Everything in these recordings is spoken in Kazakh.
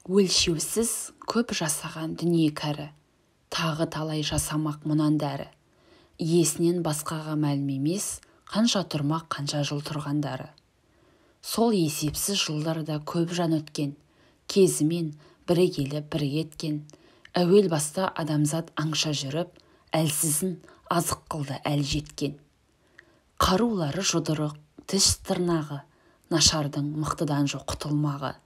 Өлшеусіз көп жасаған дүние кәрі, тағы талай жасамақ мұнан дәрі. Иесінен басқаға мәлім емес, қанша тұрмақ, қанша жыл тұрғандары. Сол есепсіз жылдарда көп жан өткен, кезімен бірі келіп бірі кеткен. Әуел баста адамзат аңша жүріп, әлсізін азық қылды әл жеткен. Қарулары жұдырық, тіс тырнағы, нашардың мықтыдан жоқ құтылмағы.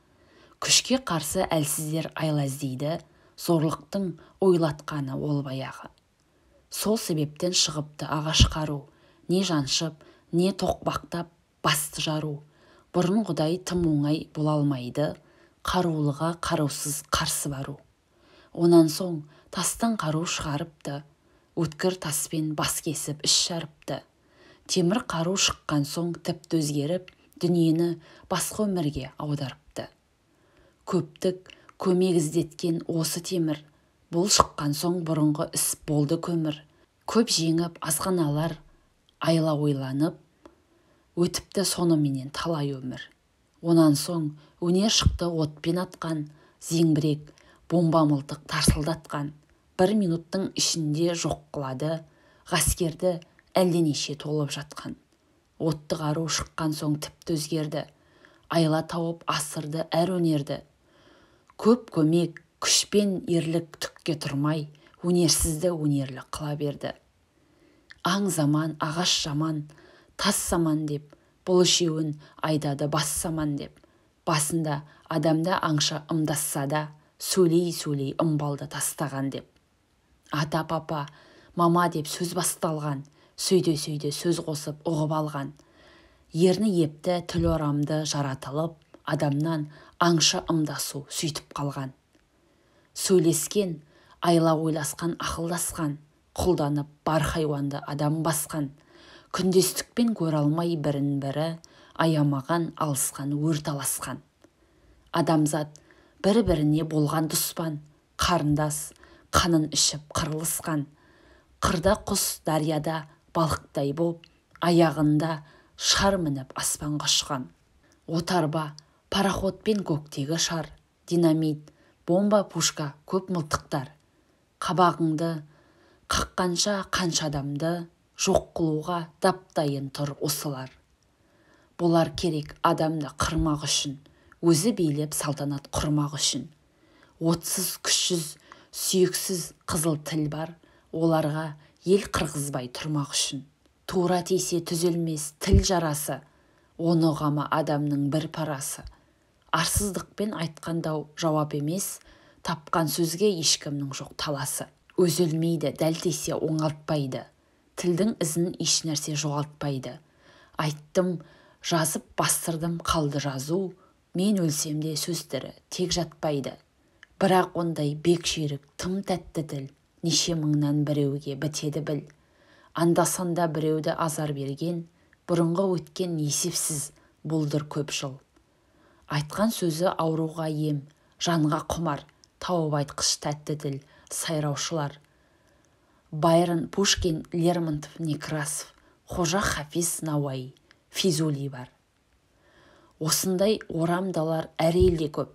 Күшке қарсы әлсіздер айла іздейді, зорлықтың ойлатқаны ол баяғы. Сол себептен шығыпты ағаш қару, не жаншып, не тоқпақтап басты жару. Бұрынғыдай тым оңай бола алмайды, қарулыға қарусыз қарсы бару. Онан соң тастан қару шығарыпты, өткір таспен бас кесіп іш жарыпты. Темір қару шыққан соң тіпті өзгеріп, дүниені басқа өмірге аударыпты. Көптік көмек іздеткен осы темір, бұл шыққан соң бұрынғы іс болды көмір. Көп жеңіп азғаналар айла ойланып, өтіпті соныменен талай өмір. Онан соң өнер шықты отпен атқан, зеңбірек, бомба мылтық тарсылдатқан. Бір минуттың ішінде жоқ қылады, ғаскерді әлденеше толып жатқан. Отты қару шыққан соң тіпті өзгерді, айла тауып асырды әр өнерді. Көп көмек, күшпен ерлік түкке тұрмай, өнерсізді өнерлі қыла берді. Аң заман, ағаш жаман, тас заман деп, бұл үшеуін айдады бас заман деп. Басында адамда аңша ымдасса да, сөйлей-сөйлей ымбалды тастаған деп. Ата, папа, мама деп сөз басталған, сөйде-сөйде сөз қосып ұғып алған. Ерні епті тіл орамды жаратылып, адамнан аңшы ымдасу сөйтіп қалған. Сөйлескен, айла ойласқан, ақылдасқан, құлданып бар хайуанды адам басқан. Күндестікпен көре алмай бірін бірі, аямаған, алысқан, өрт аласқан. Адамзат бір-біріне болған дұспан, қарындас, қанын ішіп қырылысқан. Қырда құс, дарияда балықтай боп, аяғында шар мініп аспанға ұшқан. Отарба, пароходпен көктегі шар, динамит, бомба, пушка, көп мылтықтар. Қабағыңды қаққанша қанша адамды жоқ қылуға дап-дайын тұр осылар. Болар керек адамды қырмақ үшін, өзі билеп салтанат құрмақ үшін. Отсыз, күшсіз, сүйексіз қызыл тіл бар, оларға ел қырғызбай тұрмақ үшін. Тура тисе түзелмес тіл жарасы, оны ғама адамның бір парасы. Арсыздықпен айтқандау жауап емес, тапқан сөзге ешкімнің жоқ таласы. Өзілмейді, дәл тисе оңалтпайды, тілдің ізін еш нәрсе жоғалтпайды. Айттым, жазып бастырдым қалды жазу, мен өлсемде сөздері тек жатпайды. Бірақ ондай бек жүйрік тым тәтті тіл, неше мыңнан біреуге бітеді біл. Анда-санда біреуді азар берген, бұрынғы өткен есепсіз болдыр көп жыл. Айтқан сөзі ауруға ем, жанға құмар, тауып айтқыш тәтті тіл, сайраушылар. Байрон, Пушкин, Лермонтов, Некрасов, Қожа Хафиз, Науаи, Физули бар. Осындай орамдалар әр елде көп,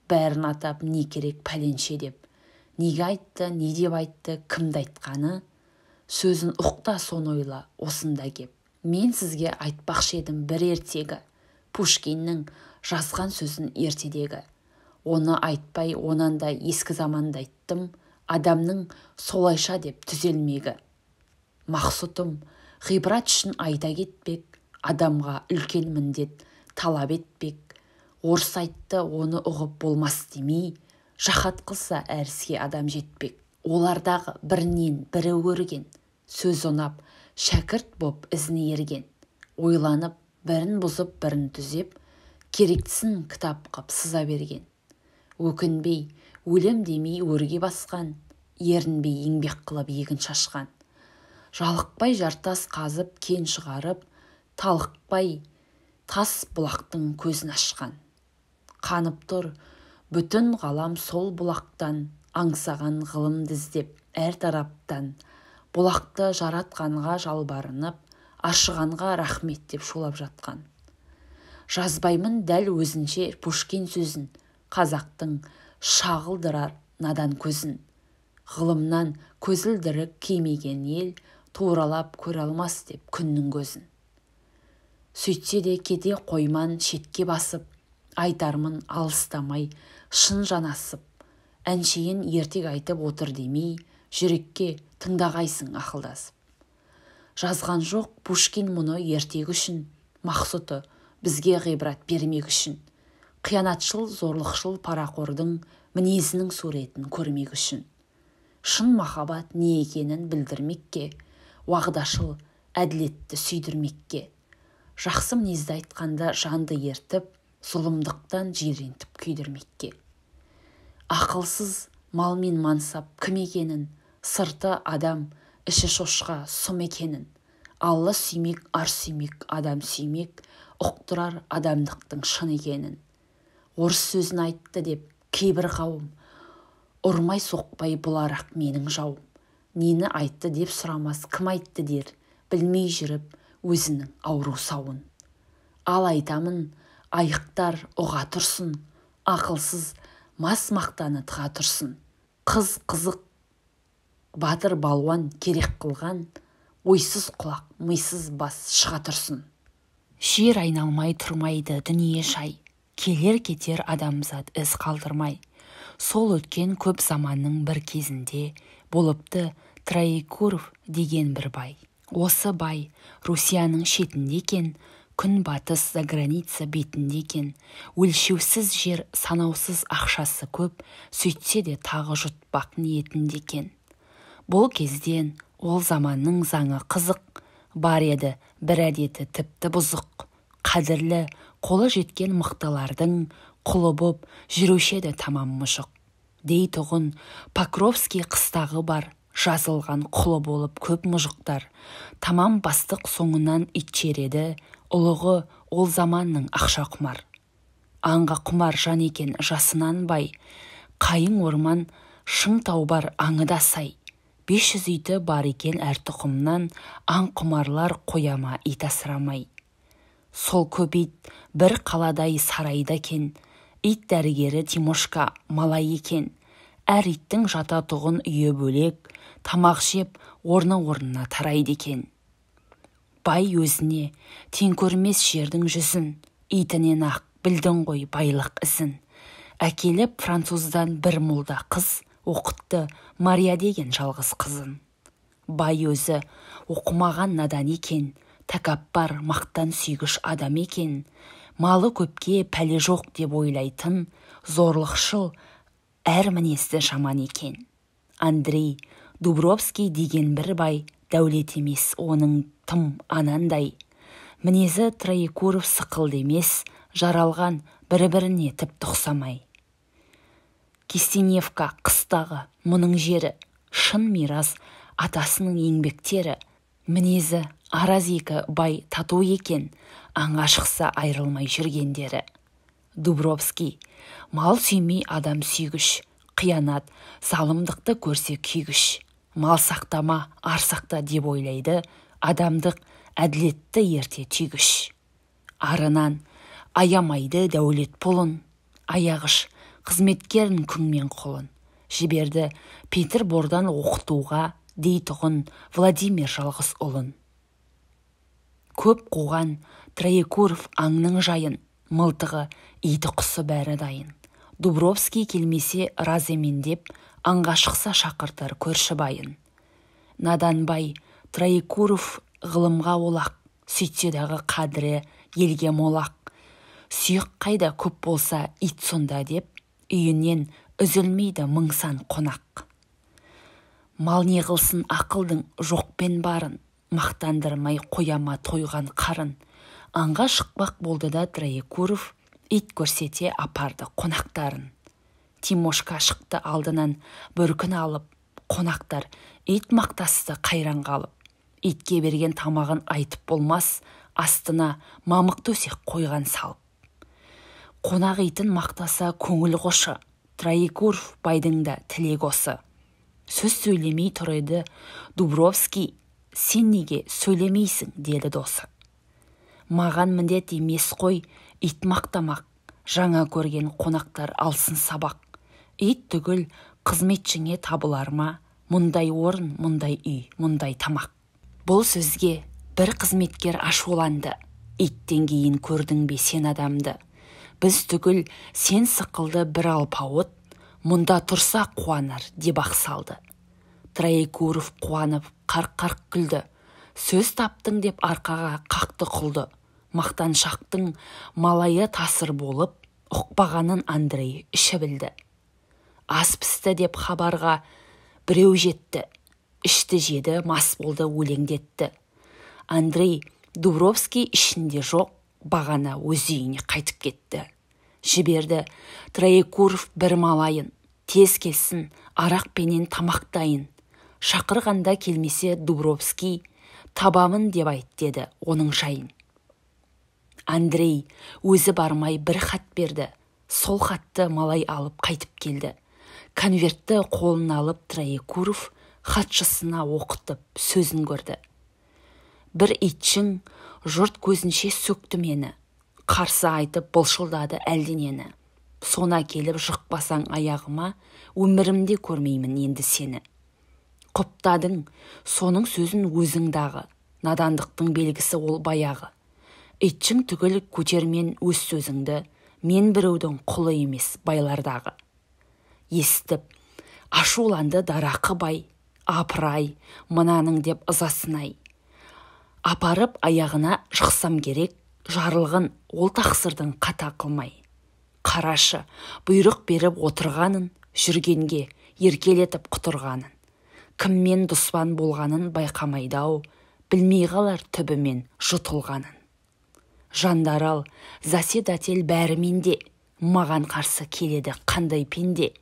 бәрін атап не керек пәленше деп. Неге айтты, не деп айтты, кімді айтқаны, сөзін ұқта сон ойла осында кеп. Мен сізге айтпақшы едім бір ертегі, Пушкиннің жазған сөзін ертедегі. Оны айтпай, онан да ескі заманда айттым, адамның солайша деп түзелмегі. Мақсұтым, ғибрат үшін айта кетпек, адамға үлкен міндет талап етпек. Орыс айтты, оны ұғып болмас демей, жахат қылса әріске адам жетпек. Олардағы бірінен бірі өрген, сөз ұнап, шәкірт боп ізіне ерген. Ойланып, бірін бұзып, бірін түзеп, керектісін кітап қып сыза берген. Өкінбей, өлем демей өрге басқан, ерінбей еңбек қылып егін шашқан. Жалықпай жартас қазып кен шығарып, талықпай тас бұлақтың көзін ашқан. Қанып тұр, бүтін ғалам сол бұлақтан, аңсаған ғылым іздеп әр тараптан. Бұлақты жаратқанға жалбарынып, ашығанға рахмет деп шулап жатқан. Жазбаймын дәл өзінше Пушкин сөзін, қазақтың шағылдырар надан көзін. Ғылымнан көзілдірік кимеген ел туралап көре алмас деп күннің көзін. Сөйтсе де кете қойман шетке басып, айтармын алыстамай шын жанасып, әншейін ертек айтып отыр демей, жүрекке тыңдағайсың ақылдасып. Жазған жоқ Пушкин мұны ертегі үшін, мақсұты бізге ғибрат бермек үшін. Қиянатшыл, зорлықшыл парақордың мінезінің суретін көрмек үшін. Шын махаббат не екенін білдірмекке, уағдашыл, әділетті сүйдірмекке. Жақсы мінезді айтқанда жанды ертіп, зұлымдықтан жирентіп күйдірмекке. Ақылсыз малмен мансап кім екенін, сырты адам, іші шошқа сұм екенін. Алла сүймек, ар сүймек, адам сүймек, ұқтырар адамдықтың шын екенін. Орыс сөзін айтты деп кейбір қауым, ұрмай соқпай бұларақ менің жауым. Нені айтты деп сұрамас кім айтты дер, білмей жүріп өзінің ауру сауын. Ал айтамын, айықтар ұға тұрсын, ақылсыз мас мақтаны тыға тұрсын. Қыз қызық, батыр балуан керек қылған, ойсыз құлақ, мисыз бас шыға тұрсын. Жер айналмай тұрмайды дүние шай, келер кетер адамзат із қалдырмай. Сол өткен көп заманның бір кезінде болыпты Троекуров деген бір бай. Осы бай Русияның шетінде екен, күн батыс за граница бетінде екен. Өлшеусіз жер, санаусыз ақшасы көп, сөйтсе де тағы жұтпақ ниетінде екен. Бұл кезден ол заманның заңы қызық, бар еді бір әдеті тіпті бұзық. Қадірлі, қолы жеткен мықтылардың құлы боп жүрушеді тамам мұжық. Дейтұғын Покровский қыстағы бар, жазылған құлы болып көп мұжықтар. Тамам бастық соңынан итчереді, ұлығы ол заманның ақша құмар. Аңға құмар жан екен жасынан бай, қайың орман шың тау бар аңы да сай. 500 иті бар екен әр тұқымнан, аң құмарлар қояма ит асырамай. Сол көп ит бір қаладай сарайда екен, ит дәрігері Тимошка малай екен. Әр иттің жататұғын үйі бөлек, тамақ жеп орнына тарайды екен. Бай өзіне тең көрмес жердің жүзін, итінен ақ білдің ғой байлық ізін. Әкеліп француздан бір молда қыз оқытты Мария деген жалғыз қызын. Бай өзі оқымаған надан екен, тәкаппар мақтан сүйгіш адам екен. Малы көпке пәле жоқ деп ойлайтын, зорлықшыл әр мінезді жаман екен. Андрей Дубровский деген бір бай, дәулет емес оның тым анандай. Мінезі Троекуров сықылды емес, жаралған бір-біріне тіпті ұқсамай. Кистеневка қыстағы мұның жері, шын мирас атасының еңбектері. Мінезі араз екі бай тату екен, аңға шықса айрылмай жүргендері. Дубровский мал сүймей адам сүйгіш, қиянат, залымдықты көрсе күйгіш. Мал сақтама, ар сақта деп ойлайды, адамдық әділетті ерте түйгіш. Арынан аямайды дәулет пұлын, аяғыш қызметкерін күңмен құлын. Жіберді Петербордан оқытуға, дейтұғын Владимир жалғыз ұлын. Көп қуған Троекуров аңның жайын, мылтығы иті құсы бәрі дайын. Дубровский келмесе раз емен деп, аңға шықса шақыртар көрші байын. Наданбай Троекуров ғылымға олақ, сөйтсе дағы қадірі елге молақ. Сүйік қайда көп болса ит сонда деп, үйінен үзілмейді мыңсан қонақ. Мал не қылсын ақылдың жоқпен барын, мақтандырмай қояма тойған қарын. Аңға шықпақ болды да Троекуров, ит көрсете апарды қонақтарын. Тимошка шықты алдынан бөркін алып, қонақтар ит мақтасты қайран қалып. Итке берген тамағын айтып болмас, астына мамық төсек қойған салып. Қонақ итін мақтаса көңіл қошы, Троекуров байдың да тілек осы. Сөз сөйлемей тұр еді Дубровский, сен неге сөйлемейсің деді досы. Маған міндет емес қой ит мақтамақ, жаңа көрген қонақтар алсын сабақ. Ит түгіл қызметшіңе табылар ма, мұндай орын, мұндай үй, мұндай тамақ. Бұл сөзге бір қызметкер ашуланды. Иттен кейін көрдің бе сен адамды? Біз түгіл сен сықылды бір алпауыт, мұнда тұрса қуанар деп ақсалды. Троекуров қуанып қарқ-қарқ күлді. Сөз таптың деп арқаға қақты құлды. Мақтаншақтың малайы тасыр болып, ұқпағанын Андрей іші білді. Ас пісті деп хабарға біреу жетті. Ішті жеді, мас болды, өлеңдетті. Андрей Дубровский ішінде жоқ, бағана өз үйіне қайтып кетті. Жіберді Троекуров бір малайын, тез келсін, арақ пенен тамақтайын. Шақырғанда келмесе Дубровский, табамын деп айт деді оның жайын. Андрей өзі бармай бір хат берді. Сол хатты малай алып қайтып келді. Конвертті қолына алып Троекуров хатшысына оқытып сөзін көрді. Бір итшің жұрт көзінше сөкті мені. Қарсы айтып бұлшылдады әлденені. Сона келіп жықпасаң аяғыма, өмірімде көрмеймін енді сені. Құптадың, соның сөзін өзіңдағы. Надандықтың белгісі ол баяғы. Итшің түгіл көтермен өз сөзіңді, мен біреудің құлы емес байлардағы. Естіп, ашуланды дарақы бай, апырай, мынаның деп ызасынай. Апарып аяғына жықсам керек, жарылғын ол тақсырдың қата қылмай. Қарашы, бұйрық беріп отырғанын, жүргенге еркелетіп құтырғанын. Кіммен дұспан болғанын байқамайдау, білмей қалар түбімен жұтылғанын. Жандарал, заседатель бәріменде, маған қарсы келеді қандай пенде.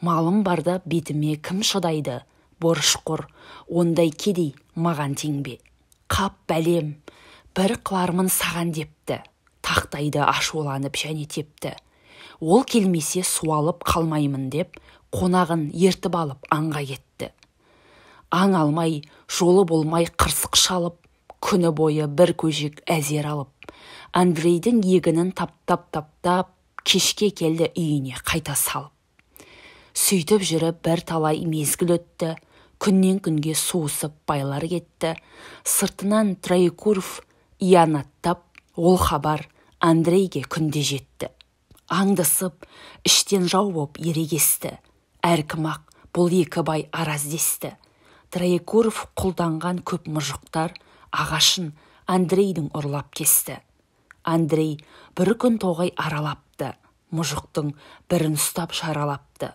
Малым барда бетіме кім шыдайды, борышқор, ондай кедей маған теңбе. Қап бәлем, бір қылармын саған депті, тақтайды ашуланып және тепті. Ол келмесе суалып қалмаймын деп, қонағын ертіп алып аңға кетті. Аң алмай, жолы болмай қырсық шалып, күні бойы бір көжек әзер алып, Андрейдің егінін таптап, кешке келді үйіне қайта салып. Сөйтіп жүріп бір талай мезгіл өтті, күннен күнге суысып байлар кетті. Сыртынан Троекуров иянаттап, ол хабар Андрейге күнде жетті. Аңдысып, іштен жау боп ерегесті. Әркім-ақ бұл екі бай араздесті. Троекуров құлданған көп мұжықтар ағашын Андрейдің ұрлап кесті. Андрей бір күн тоғай аралапты, мұжықтың бірін ұстап шаралапты.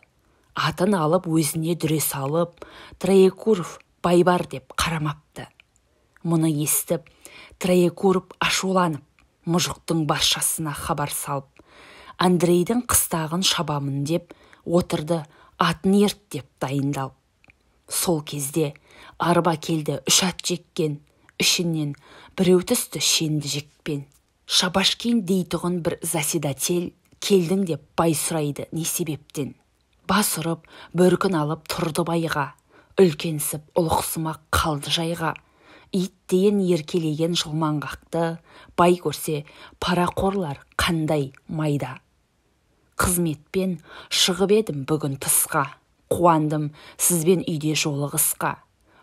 Атын алып өзіне дүре салып, Троекуров бай бар деп қарамапты. Мұны естіп, Троекуров ашуланып, мұжықтың баршасына хабар салып, Андрейдің қыстағын шабамын деп, отырды атын ерт деп дайындалып. Сол кезде арба келді 3 ат жеккен, ішінен біреу түсті шенді жекпен. Шабашкин дейтұғын бір заседатель, келдің деп бай сұрайды не себептен. Бас ұрып, бөркін алып тұрды байға, үлкенсіп, ұлықсымақ қалды жайға. Ит дейін еркелеген жылмаңғақты, бай көрсе парақорлар қандай майда. Қызметпен шығып едім бүгін тысқа, қуандым сізбен үйде жолығысқа.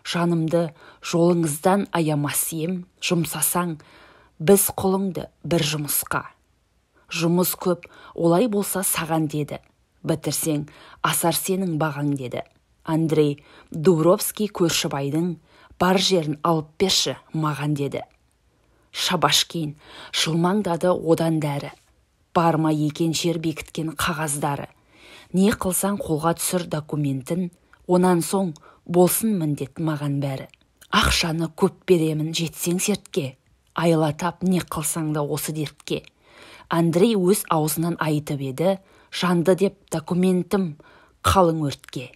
Жанымды жолыңыздан аямас ем, жұмсасаң біз құлыңды бір жұмысқа. Жұмыс көп, олай болса саған деді. Бітірсең, асар сенің бағаң деді. Андрей Дубровский көршібайдың бар жерін алып берші маған деді. Шабашкин жылмаңдады одан дәрі. Барма екен жер бекіткен қағаздары. Не қылсаң қолға түсір документін, онан соң болсын міндет маған бәрі. Ақшаны көп беремін жетсең сертке, айлатап не қылсаң да осы дертке. Андрей өз аузынан айтып еді, жанды деп документім қалың өртке.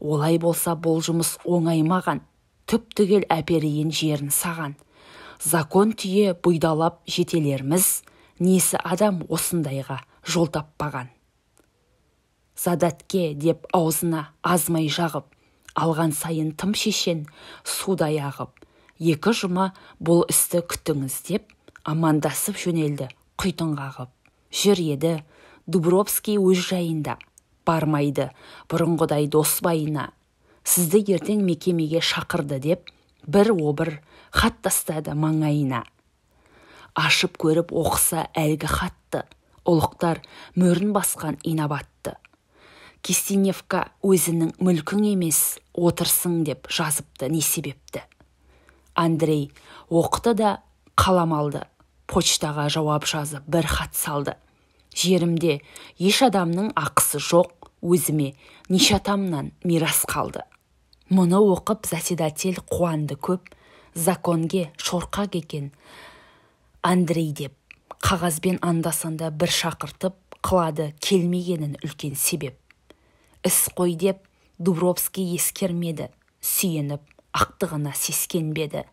Олай болса бұл жұмыс оңаймаған, түп-түгел әперейін жерін саған. Закон түйе бұйдалап жетелерміз, несі адам осындайға жол таппаған. Задатке деп аузына азмай жағып, алған сайын тым шешен судай ағып. 2 жұма бұл істі күтіңіз деп, амандасып жөнелді құйтын қағып. Жүр еді Дубровский өз жайында, бармайды бұрынғыдай дос байына. Сізді ертең мекемеге шақырды деп, бір обыр хат тастады маңайына. Ашып көріп оқыса әлгі хатты, ұлықтар мөрін басқан инабатты. Кистеневка өзінің мүлкің емес, отырсың деп жазыпты не себепті. Андрей оқыды да қалам алды, почтаға жауап жазып бір хат салды. Жерімде еш адамның ақысы жоқ, өзіме неше атамнан мирас қалды. Мұны оқып заседатель қуанды көп, законге шорқақ екен Андрей деп, қағазбен анда-санда бір шақыртып қылады келмегенін үлкен себеп. Іс қой деп Дубровский ескермеді, сүйеніп ақтығына сескенбеді.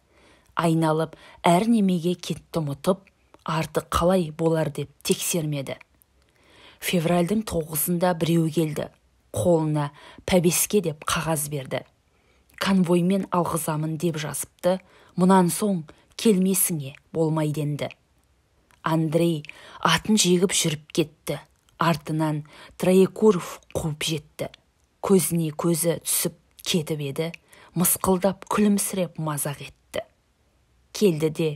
Айналып әр немеге кетті ұмытып, арты қалай болар деп тексермеді. Февральдың 9-ында біреу келді, қолына пәбеске деп қағаз берді. Конвоймен алғызамын деп жазыпты, мұнан соң келмесіңе болмайденді. Андрей атын жегіп жүріп кетті, артынан Троекуров қуып жетті. Көзіне көзі түсіп кетіп еді, мысқылдап күлімсіреп мазақ етті. Келді де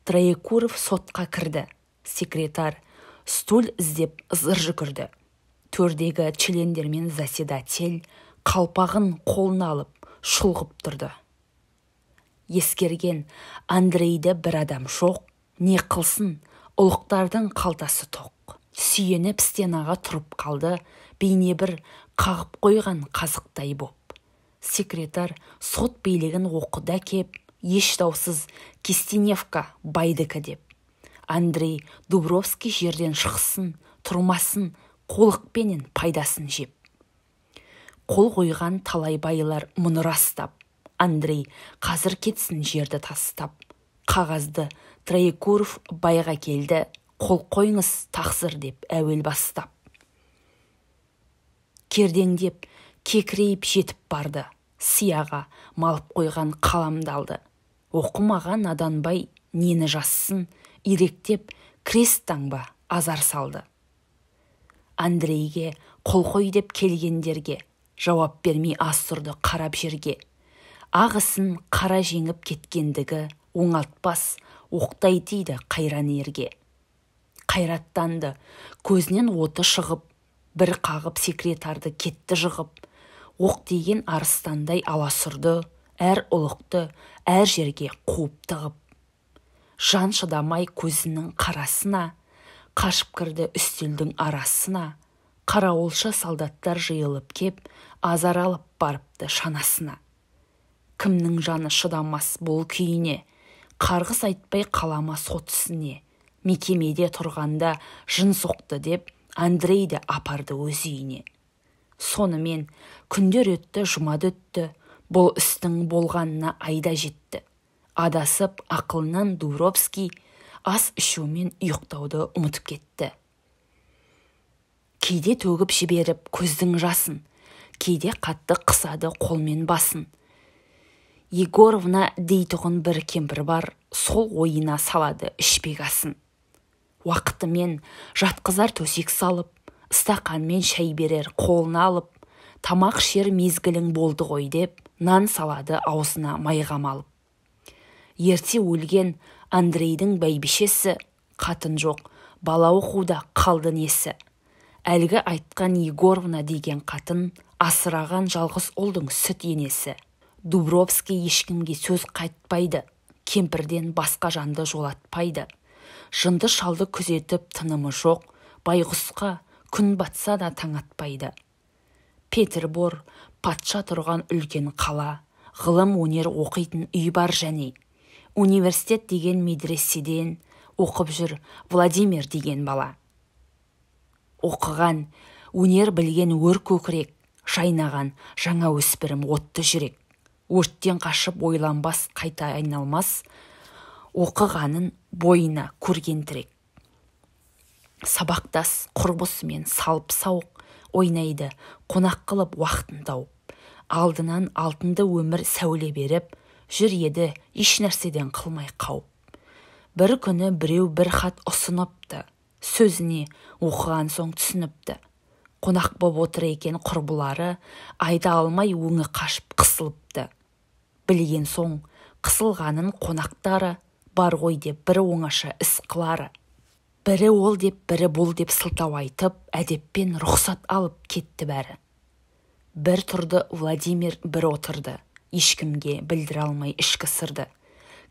Троекуров сотқа кірді. Секретар стул іздеп зыр жүгірді. Төрдегі члендермен заседатель қалпағын қолына алып шұлғып тұрды. Ескерген Андрейді бір адам жоқ, не қылсын, ұлықтардың қалтасы тоқ. Сүйеніп стенаға тұрып қалды, бейне бір қағып қойған қазықтай боп. Секретар сот билігін оқыда кеп, еш даусыз Кистеневка байдікі деп. Андрей Дубровский жерден шықсын, тұрмасын, қолықпенен пайдасын жеп. Қол қойған талай байлар мұны растап, Андрей қазір кетсін жерді тастап. Қағазды Троекуров байға келді, қол қойыңыз тақсыр деп әуел бастап. Кердеңдеп, кекірейіп жетіп барды, сияға малып қойған қаламды алды. Оқымаған наданбай нені жазсын, иректеп крест таңба азар салды. Андрейге қол қой деп келгендерге жауап бермей аз тұрды қарап жерге. Ағысын қара жеңіп кеткендігі оңалтпас, оқтай тиді қайран ерге. Қайраттанды, көзінен оты шығып, бір қағып секретарды кетті жығып. Оқ деген арыстандай аласұрды, әр ұлықты әр жерге қуып тығып. Жан шыдамай көзінің қарасына, қашып кірді үстелдің арасына. Қарауылшы солдаттар жиылып кеп, азар алып барыпты шанасына. Кімнің жаны шыдамас бұл күйіне, қарғыс айтпай қалама сот ісіне. Мекемеде тұрғанда жын соқты деп, Андрейді апарды өз үйіне. Сонымен күндер өтті, жұмады өтті, бұл істің болғанына айда жетті. Адасып ақылынан Дубровский ас ішумен ұйықтауды ұмытып кетті. Кейде төгіп жіберіп көздің жасын, кейде қатты қысады қолмен басын. Егоровна дейтұғын бір кемпір бар, сол ойына салады ішпек асын. Уақытымен жатқызар төсек салып, стақанмен шай берер қолына алып, тамақ шер мезгілің болды ғой деп, нан салады аузына майға малып. Ерте өлген Андрейдің бәйбішесі, қатын жоқ, бала оқуда қалды несі. Әлгі айтқан Егоровна деген қатын, асыраған жалғыз ұлдың сүт енесі. Дубровский ешкімге сөз қайтпайды, кемпірден басқа жанды жолатпайды. Жынды шалды күзетіп тынымы жоқ, байғұсқа күн батса да таң атпайды. Петербор патша тұрған үлкен қала, ғылым өнер оқитын үй бар және. Университет деген медреседен оқып жүр Владимир деген бала. Оқыған, өнер білген өр көкірек, жайнаған жаңа өспірім отты жүрек. Өрттен қашып ойланбас, қайта айналмас, оқығанын бойына көрген тірек. Сабақтас құрбысымен салып сауық, ойнайды қонақ қылып уақытын тауып. Алдынан алтынды өмір сәуле беріп, жүр еді еш нәрседен қылмай қауып. Бір күні біреу бір хат ұсыныпты, сөзіне оқыған соң түсініпті. Қонақ боп отыр екен құрбылары, айда алмай өңі қашып қысылыпты. Білген соң, қысылғанын қонақтары, бар ғой деп бір оңаша іс қылары. Бірі ол деп, бірі бұл деп сылтау айтып, әдеппен рұқсат алып кетті бәрі. Бір тұрды Владимир, бір отырды, ешкімге білдіре алмай ішкі сырды.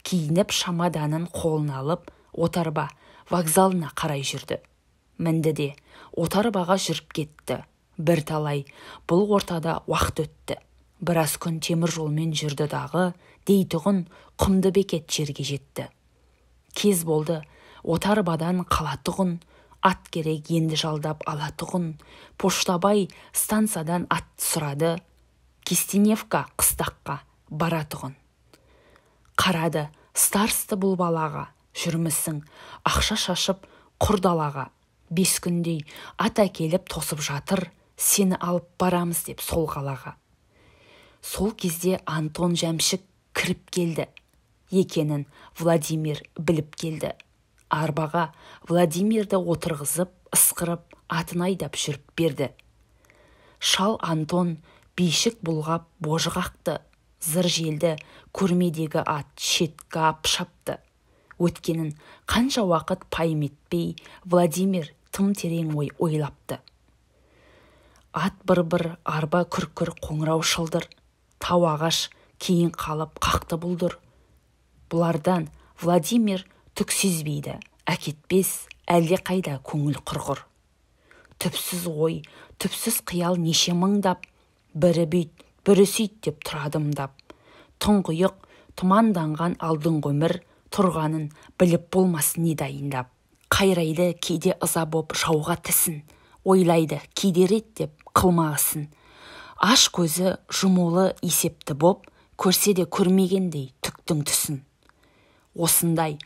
Киініп шамаданын қолына алып, отарба вокзалына қарай жүрді. Мінді де отарбаға жүріп кетті. Бір талай бұл ортада уақыт өтті. Біраз күн темір жолмен жүрді дағы, дейтұғын құмды бекет жерге жетті. Кез болды, отарбадан қалатұғын, ат керек енді жалдап алатұғын. Поштабай стансадан ат сұрады, Кистеневка қыстаққа баратұғын. Қарады, старсты бұл балаға, жүрмісің, ақша шашып құрдалаға. 5 күндей ат әкеліп тосып жатыр, сені алып барамыз деп сол қалаға. Сол кезде Антон Жәмшік кіріп келді. Екенін Владимир біліп келді. Арбаға Владимирді отырғызып, ысқырып, атын айдап жүріп берді. Шал Антон бейшік бұлғап божы қақты. Зыр желді көрмедегі ат шеткі ап шапты. Өткенін қанша уақыт пайым етпей, Владимир тым терең ой ойлапты. Ат бір-бір, арба күр-күр, қоңырау шылдыр. Тау ағаш кейін қалып қақты бұлдыр. Бұлардан Владимир түк сезбейді, әкетпес әлде қайда көңіл құрғыр. Түпсіз ой, түпсіз қиял неше мыңдап, бірі бүйт, бірі сүйт деп тұрадымдап. Тұңғиық, тұманданған алдың өмір, тұрғанын біліп болмас не дайындап. Қайрайды кейде ыза боп жауға тісін, ойлайды кейде рет деп қылмағысын. Аш көзі жұмулы есепті боп, көрсе де көрмегендей түктің түсін. Осындай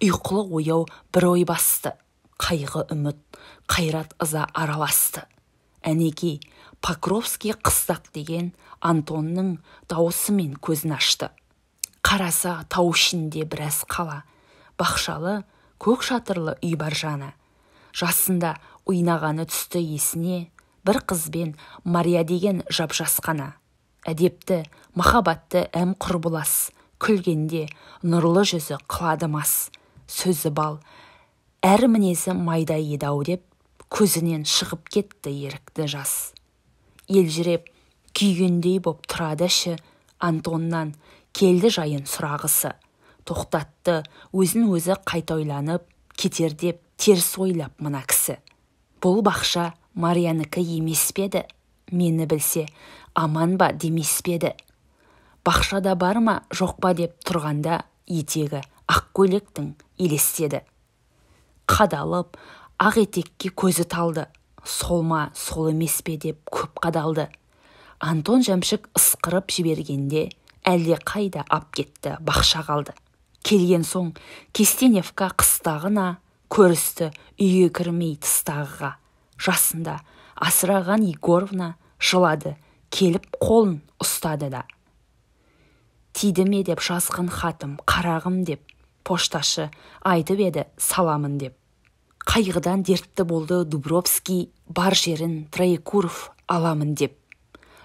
ұйқылы ояу бір ой басты, қайғы үміт, қайрат ыза араласты. Әнеки Покровский қыстақ деген Антонның дауысымен көзін ашты. Қараса тау ішінде біраз қала, бақшалы, көк шатырлы үй бар жаны. Жасында ойнағаны түсті есіне, бір қызбен Мария деген жап-жасқана. Әдепті, махаббатты әм құрбылас, күлгенде нұрлы жүзі қылады мас. Сөзі бал, әр мінезі майда еді-ау деп, көзінен шығып кетті ерікті жас. Елжіреп, күйгендей боп тұрады іші, Антоннан келді жайын сұрағысы. Тоқтатты, өзін өзі қайта ойланып, кетер деп теріс ойлап мына кісі. Бұл бақша Мариянікі емес педі, мені білсе аман ба демес педі. Бақшада бар ма жоқ па деп тұрғанда, етегі ақ көйлектің елестеді. Қадалып, ақ етекке көзі талды, сол ма сол емес пе деп көп қадалды. Антон Жәмшік ысқырып жібергенде, әлде қайда ап кетті, бақша қалды. Келген соң Кистеневка қыстағына, көрісті үйге кірмей тыстағыға. Жасында асыраған Егоровна жылады, келіп қолын ұстады да. Тиді ме деп жазған хатым, қарағым деп, пошташы айтып еді саламын деп. Қайғыдан дертті болды Дубровский, бар жерін Троекуров аламын деп.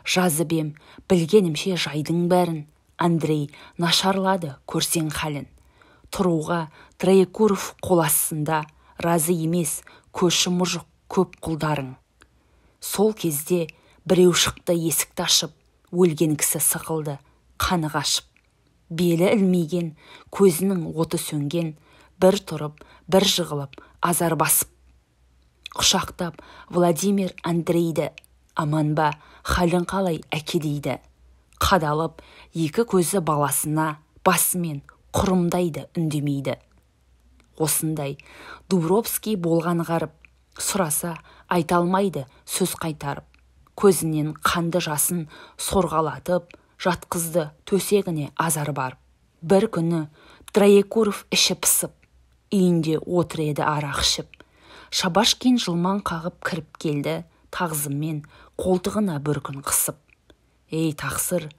Жазып ем, білгенімше жайдың бәрін, Андрей нашарлады көрсең халін. Тұруға Троекуров қол астында, разы емес көші мұжық көп құлдарың. Сол кезде біреу шықты есікті ашып, өлген кісі сықылды, қаны қашып. Белі ілмеген, көзінің оты сөнген, бір тұрып, бір жығылып, азар басып. Құшақтап Владимир Андрейді, аман ба, халін қалай әке дейді. Қадалып, екі көзі баласына, басымен құрымдайды, үндемейді. Осындай Дубровский болған ғарып, сұраса айта алмайды сөз қайтарып. Көзінен қанды жасын сорғалатып, жатқызды төсегіне азар барып. Бір күні Троекуров іші пысып, үйінде отыр еді арақ ішіп. Шабашкин жылман қағып кіріп келді, тағзыммен қолтығына бір күн қысып. Ей тақсыр,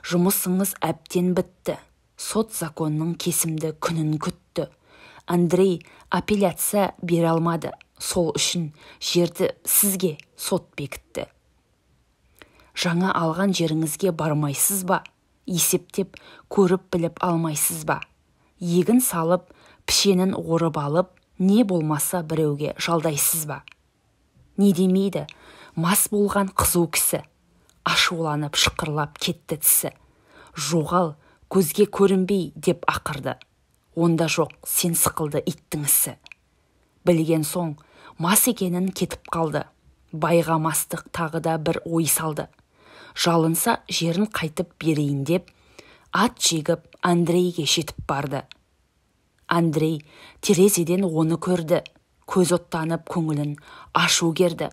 жұмысыңыз әбден бітті. Сот законның кесімді күнін күтті. Андрей апелляция бере алмады. сол үшін жерді сізге сот бекітті. Жаңа алған жеріңізге бармайсыз ба? Есептеп көріп біліп алмайсыз ба? Егін салып, пішенін орып алып, не болмаса біреуге жалдайсыз ба? Не демейді, мас болған қызу кісі, ашуланып шықырлап кетті тісі. Жоғал, көзге көрінбей деп ақырды. Онда жоқ, сен сықылды иттің ісі. Білген соң, мас екенін кетіп қалды. Байға мастық тағы да бір ой салды. Жалынса жерін қайтып берейін деп, ат жегіп Андрейге жетіп барды. Андрей терезеден оны көрді. Көз оттанып көңілін ашу керді.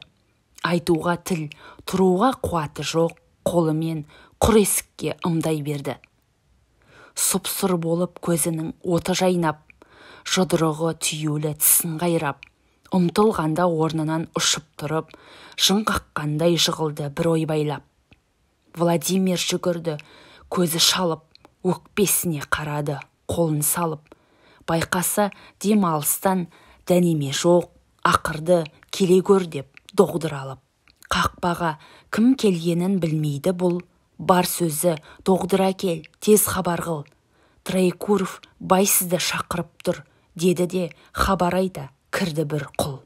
Айтуға тіл, тұруға қуаты жоқ, қолымен құр есікке ымдай берді. Сұп-сұр болып көзінің оты жайнап, жұдырығы түйулі тісін қайрап, ұмтылғанда орнынан ұшып тұрып, жын қаққандай жығылды бір ойбайлап. Владимир жүгірді, көзі шалып, өкпесіне қарады, қолын салып. Байқаса дем алыстан дәнеме жоқ, ақырды келе көр деп доғдыр алып. Қақпаға кім келгенін білмейді бұл, бар сөзі доғдыра кел, тез хабар қыл. Троекуров бай сізді шақырып тұр, деді де хабар айта кірді бір құл.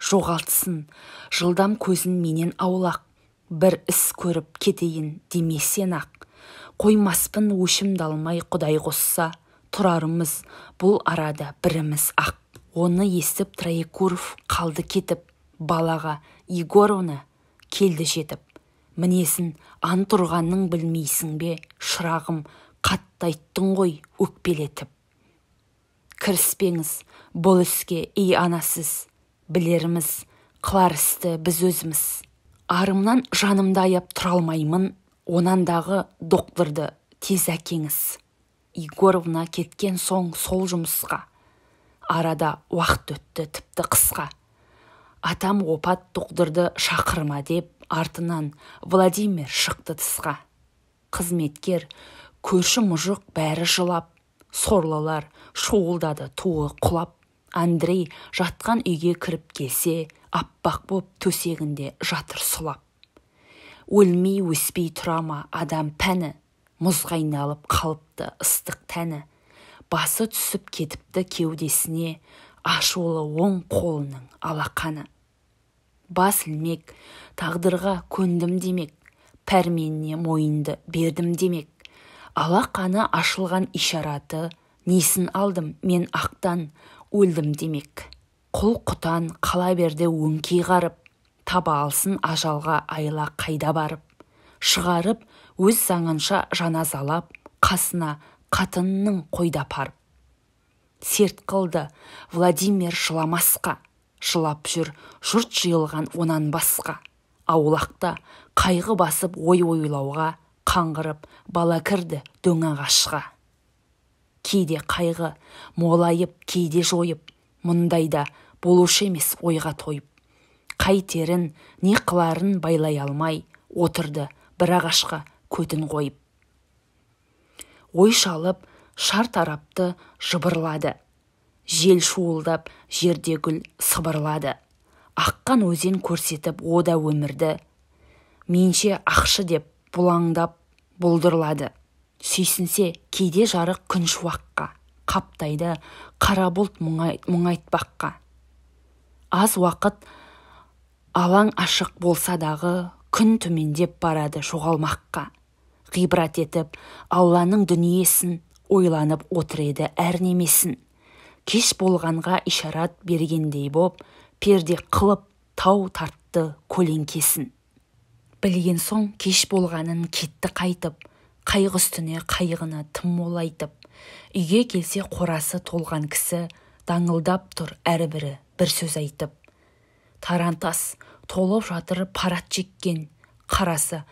Жоғалтсын, жылдам көзін менен аулақ, бір іс көріп кетейін демесен ақ. Қоймаспын өшімді алмай құдай қосса, тұрарымыз бұл арада біріміз ақ. Оны естіп Троекуров қалды кетіп, балаға Егоровна келді жетіп. Мінесін ант ұрғанның білмейсің бе, шырағым, қатты айттың ғой өкпелетіп. Кіріспеңіз бұл іске, ей анасыз, білеріміз, қылар істі біз өзіміз. Арымнан жанымды аяп тұра алмаймын, онандағы доқтырды тез әкеңіз. Егоровна кеткен соң сол жұмысқа, арада уақыт өтті тіпті қысқа. Атам опат доқтырды шақырма деп, артынан Владимир шықты тысқа. Қызметкер, көрші мұжық бәрі жылап, сорлылар шуылдады туы құлап. Андрей жатқан үйге кіріп келсе, аппақ боп төсегінде жатыр сұлап. Өлмей өспей тұрама адам пәні, мұзға айналып қалыпты ыстық тәні. Басы түсіп кетіпті кеудесіне, ашулы оң қолының алақаны. Бас ілмек, тағдырға көндім демек, пәрменіне мойынды бердім демек. Алақаны ашылған ишараты, несін алдым мен ақтан, өлдім демек. Құл құтан қала берді өңкей қарып, таба алсын ажалға айла қайда барып. Шығарып өз заңынша жаназалап, қасына қатынның қойда апарып. Серт қылды Владимир жыламасқа, жылап жүр жұрт жиылған онан басқа. Аулақта қайғы басып ой ойлауға, қаңғырып бала кірді дөң ағашқа. Кейде қайғы молайып, кейде жойып, мұндайда болушы емес ойға тойып. Қайтерін, не қыларын байлай алмай, отырды бір ағашқа көтін қойып. Ой шалып, шар тарапты жыбырлады. Жел шуылдап, жерде гүл сыбырлады. Аққан өзен көрсетіп ода өмірді. Менше ақшы деп бұлаңдап бұлдырлады. Сүйсінсе кейде жарық күн шуаққа, қаптайды қара бұлт мұңайтпаққа. Аз уақыт алаң ашық болса дағы, күн төмендеп барады жоғалмаққа. Ғибрат етіп Алланың дүниесін, ойланып отыр еді әр немесін. Кеш болғанға ишарат бергендей боп, перде қылып тау тартты көлеңкесін. Білген соң кеш болғанын кетті қайтып, қайғы үстіне қайғыны тым молайтып. Үйге келсе қорасы толған кісі, даңылдап тұр әрбірі бір сөз айтып. Тарантас толып жатыр парат жеккен, қарасы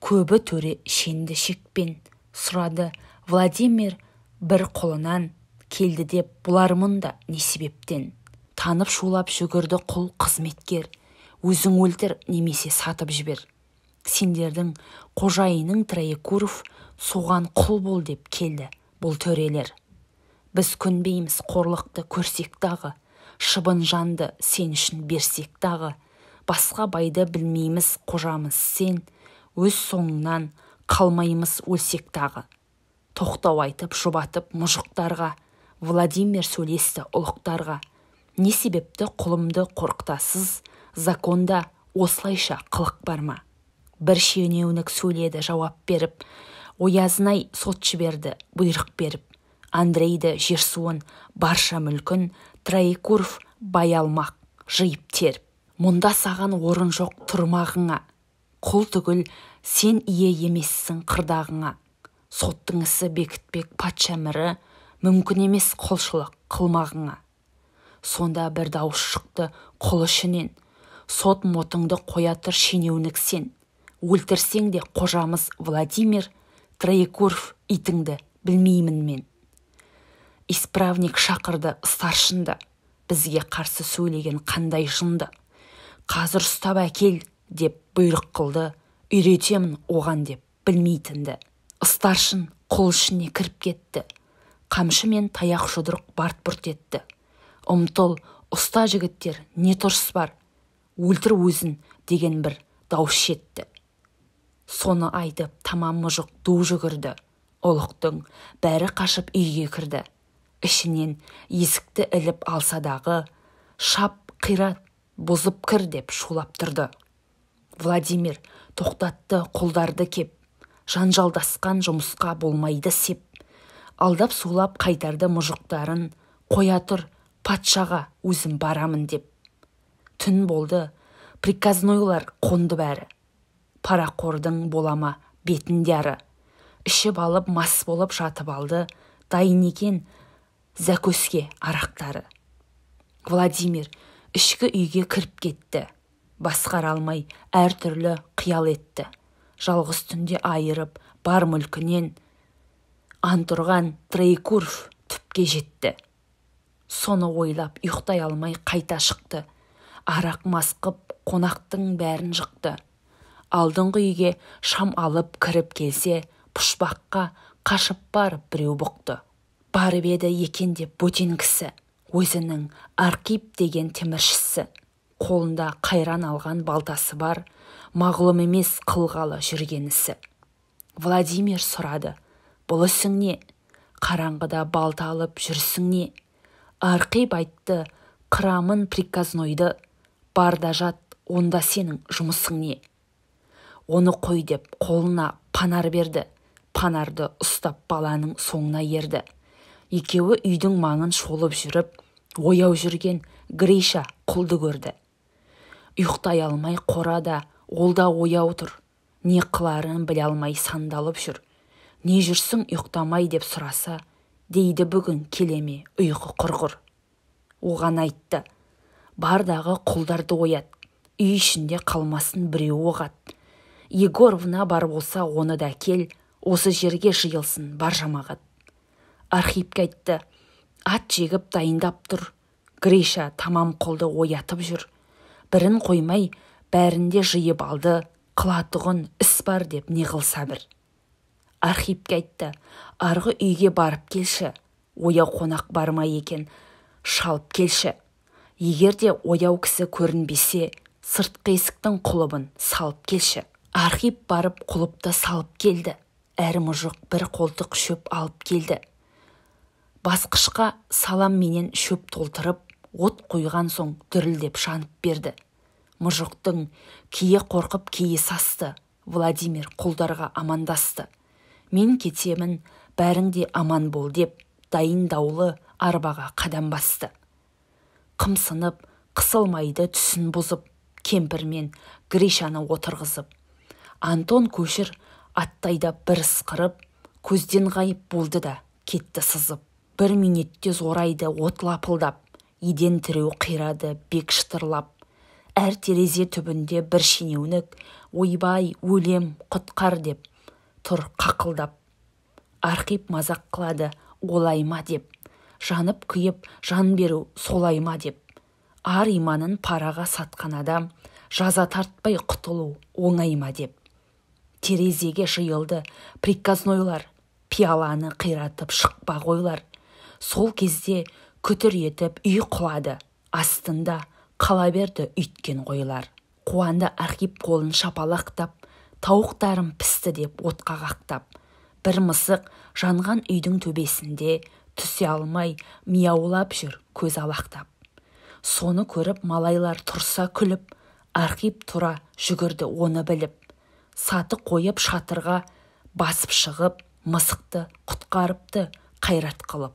көбі төре шенді шекпен. Сұрады Владимир бір қолынан, келді деп бұлармын да не себептен. Танып шулап жүгірді құл қызметкер, өзің өлтір немесе сатып жібер. Сендердің қожайының Троекуров соған құл бол деп келді бұл төрелер. Біз көнбейміз қорлықты көрсек дағы, шыбын жанды сен үшін берсек дағы, басқа байды білмейміз қожамыз сен, өз соңыңнан қалмаймыз өлсек дағы. Тоқтау айтып жұбатып мұжықтарға, Владимир сөйлесті ұлықтарға. Не себепті құлымды қорқытасыз, законда осылайша қылық бар ма? Бір шенеунік сөйледі жауап беріп, Оязынай сот жіберді бұйрық беріп. Андрейді жер суын, барша мүлкін Троекуров бай алмақ, жиып теріп. Мұнда саған орын жоқ тұрмағыңа, құл түгіл сен ие емессің қырдағыңа. Соттың ісі бекітпек патша әмірі, мүмкін емес құлшылық қылмағыңа. Сонда бір дауыс шықты құл ішінен, сот мотыңды қоятыр шенеунік сен. Өлтірсең де қожамыз Владимир Троекуров итіңді білмеймін мен. Исправник шақырды старшынды, бізге қарсы сөйлеген қандай жынды. Қазір ұстап әкел деп бұйрық қылды, үйретемін оған деп білмейтінді. Старшын құл ішіне кіріп кетті, қамшы мен таяқ жұдырық барт-бұрт етті. Ұмтыл, ұста жігіттер, не тұрыс бар, өлтір өзін деген бір дауыс жетті. Соны айтып тамам мұжық ду жүгірді, ұлықтың бәрі қашып үйге кірді. Ішінен есікті іліп алсадағы, шап қират бұзып кір деп шулап тұрды. Владимир тоқтатты құлдарды кеп, жанжалдасқан жұмысқа болмайды сеп. Алдап сулап қайтарды мұжықтарын, қоя тұр патшаға өзім барамын деп. Түн болды, приказнойлар қонды бәрі. Парақордың болама бетінде ары. Ішіп алып мас болып жатып алды, дайын екен зәкөске арақтары. Владимир ішкі үйге кіріп кетті. Басқара алмай әртүрлі қиял етті. Жалғыз түнде айырып бар мүлкінен антұрған Троекуров түпке жетті. Соны ойлап ұйықтай алмай қайта шықты. Арақ масқып қонақтың бәрін жықты. Алдыңғы үйге шам алып кіріп келсе, пұшпаққа қашып барып біреу бұқты. Барып еді екен деп бөтен кісі, өзінің Арқип деген теміршісі. Қолында қайран алған балтасы бар, мағлұм емес қылғалы жүргенісі. Владимир сұрады, бұл ісің не? Қараңғыда балта алып жүрсің не? Арқип айтты, қырамын приказнойды, барда жат, онда сенің жұмысың не? Оны қой деп қолына панар берді, панарды ұстап баланың соңына ерді. Екеуі үйдің маңын шолып жүріп, ояу жүрген Гриша құлды көрді. Ұйықтай алмай қорада, ол да ояу тұр. Не қыларын біле алмай сандалып жүр. Не жүрсің ұйықтамай деп сұраса, дейді бүгін келеме ұйқы құрғыр. Оған айтты, бардағы құлдарды оят, үй ішінде қалмасын біреу оғат. Егоровна бар болса оны да кел, осы жерге жиылсын бар жамағат. Архипке айтты, ат жегіп дайындап тұр. Гриша тамам құлды оятып жүр. Бірін қоймай бәрінде жиып алды, қылатұғын іс бар деп не қылса бір. Архипке айтты, арғы үйге барып келші, ояу қонақ барма екен, шалып келші. Егер де ояу кісі көрінбесе, сыртқы есіктің құлыбын салып келші. Архип барып құлыпты салып келді. Әр мұжық бір қолтық шөп алып келді. Басқышқа салам менен шөп толтырып, от қойған соң дүрілдеп жанып берді. Мұжықтың кейі қорқып кейі састы. Владимир құлдарға амандасты. Мен кетемін, бәрің де аман бол деп, дайын даулы арбаға қадам басты. Қымсынып, қысылмайды түсін бұзып, кемпірмен Гришаны отырғызып. Антон көшір аттайда бір ысқырып, көзден ғайып болды да кетті сызып. Бір минетте зорайды от лапылдап, еден тіреу қирады бек шытырлап. Әр терезе түбінде бір шенеунік, ойбай, өлем, құтқар деп тұр қақылдап. Архип мазақ қылады, олай ма деп, жанып күйіп жан беру солай ма деп. Ар иманын параға сатқан адам, жаза тартпай құтылу оңай ма деп. Терезеге жиылды приказнойлар, пиаланы қиратып шықпа қойлар. Сол кезде күтір етіп үй құлады, астында қала берді үйткен қойлар. Қуанды Архип қолын шапалақтап, тауықтарым пісті деп отқа қақтап. Бір мысық жанған үйдің төбесінде түсе алмай мияулап жүр көз алақтап. Соны көріп малайлар тұрса күліп, Архип тұра жүгірді оны біліп. Саты қойып шатырға басып шығып, мысықты құтқарыпты қайрат қылып.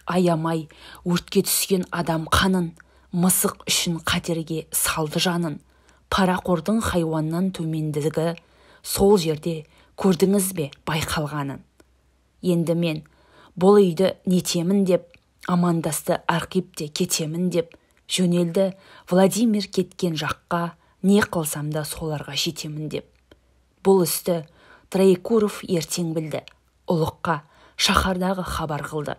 Аямай өртке түскен адам қанын, мысық үшін қатерге салды жанын. Парақордың хайуаннан төмендігі сол жерде көрдіңіз бе байқалғанын. Енді мен бұл үйді нетемін деп, амандасты Архип те кетемін деп, жөнелді Владимир кеткен жаққа, не қылсам да соларға жетемін деп. Бұл істі Троекуров ертең білді, ұлыққа шаһардағы хабар қылды.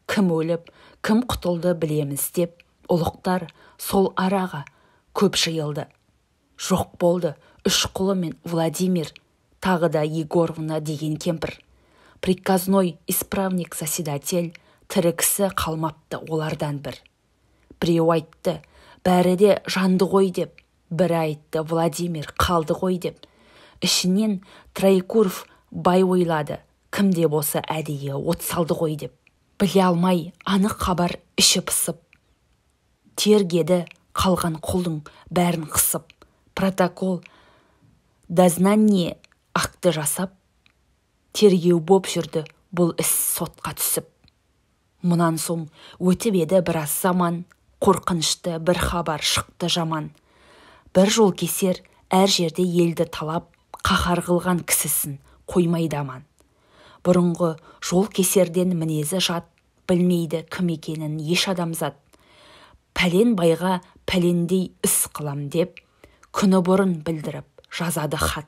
Кім өліп, кім құтылды білеміз деп, ұлықтар сол араға көп жиылды. Жоқ болды үш құлы мен Владимир, тағы да Егоровна деген кемпір. Приказной исправник заседатель, тірі кісі қалмапты олардан бір. Біреу айтты, бәрі де жанды ғой деп, бірі айтты, Владимир қалды ғой деп. Ішінен Троекуров бай ойлады, кімде болса әдейі от салды ғой деп. Біле алмай анық хабар іші пысып. Тергеді қалған құлдың бәрін қысып. Протокол дознание акты жасап, тергеу боп жүрді бұл іс сотқа түсіп. Мұнан соң өтіп еді біраз заман, қорқынышты бір хабар шықты жаман. Бір жол кесер әр жерде елді талап, қаһар қылған кісісін қоймайды аман. Бұрынғы жол кесерден мінезі жат, білмейді кім екенін еш адамзат. Пәлен байға пәлендей іс қылам деп, күні бұрын білдіріп жазады хат.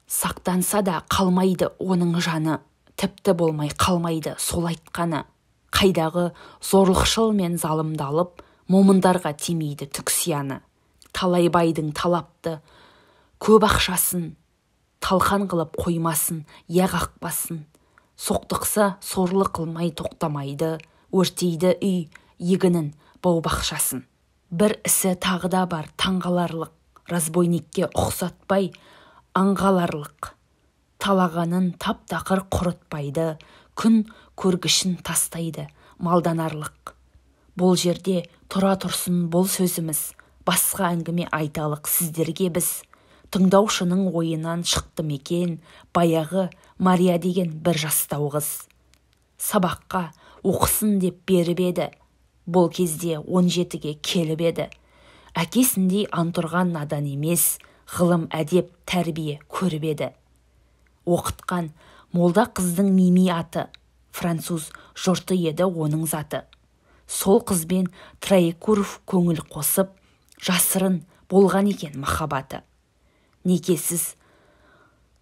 Сақтанса да қалмайды оның жаны, тіпті болмай қалмайды сол айтқаны. Қайдағы зорлықшыл мен залымдалып, момындарға тимейді түк сияны. Талай байдың талапты көп ақшасын, талқан қылып қоймасын, я қақпасын. Соқтықса сорлы қылмай тоқтамайды, өртейді үй егінін бау-бақшасын. Бір ісі тағы да бар таңғаларлық, разбойникке ұқсатпай аңғаларлық. Талағанын тап-тақыр құрытпайды, күн көргішін тастайды малданарлық. Бұл жерде тұра тұрсын бұл сөзіміз, басқа әңгіме айталық сіздерге біз. Тыңдаушының ойынан шықты мекен, баяғы Мария деген бір жастау қыз. Сабаққа оқысын деп беріп еді, бұл кезде 17-ге келіп еді. Әкесіндей антұрған надан емес, ғылым, әдеп, тәрбие көріп еді. Оқытқан молда қыздың Мими аты, француз жұрты еді оның заты. Сол қызбен Троекуров көңіл қосып, жасырын болған екен махаббаты. Некесіз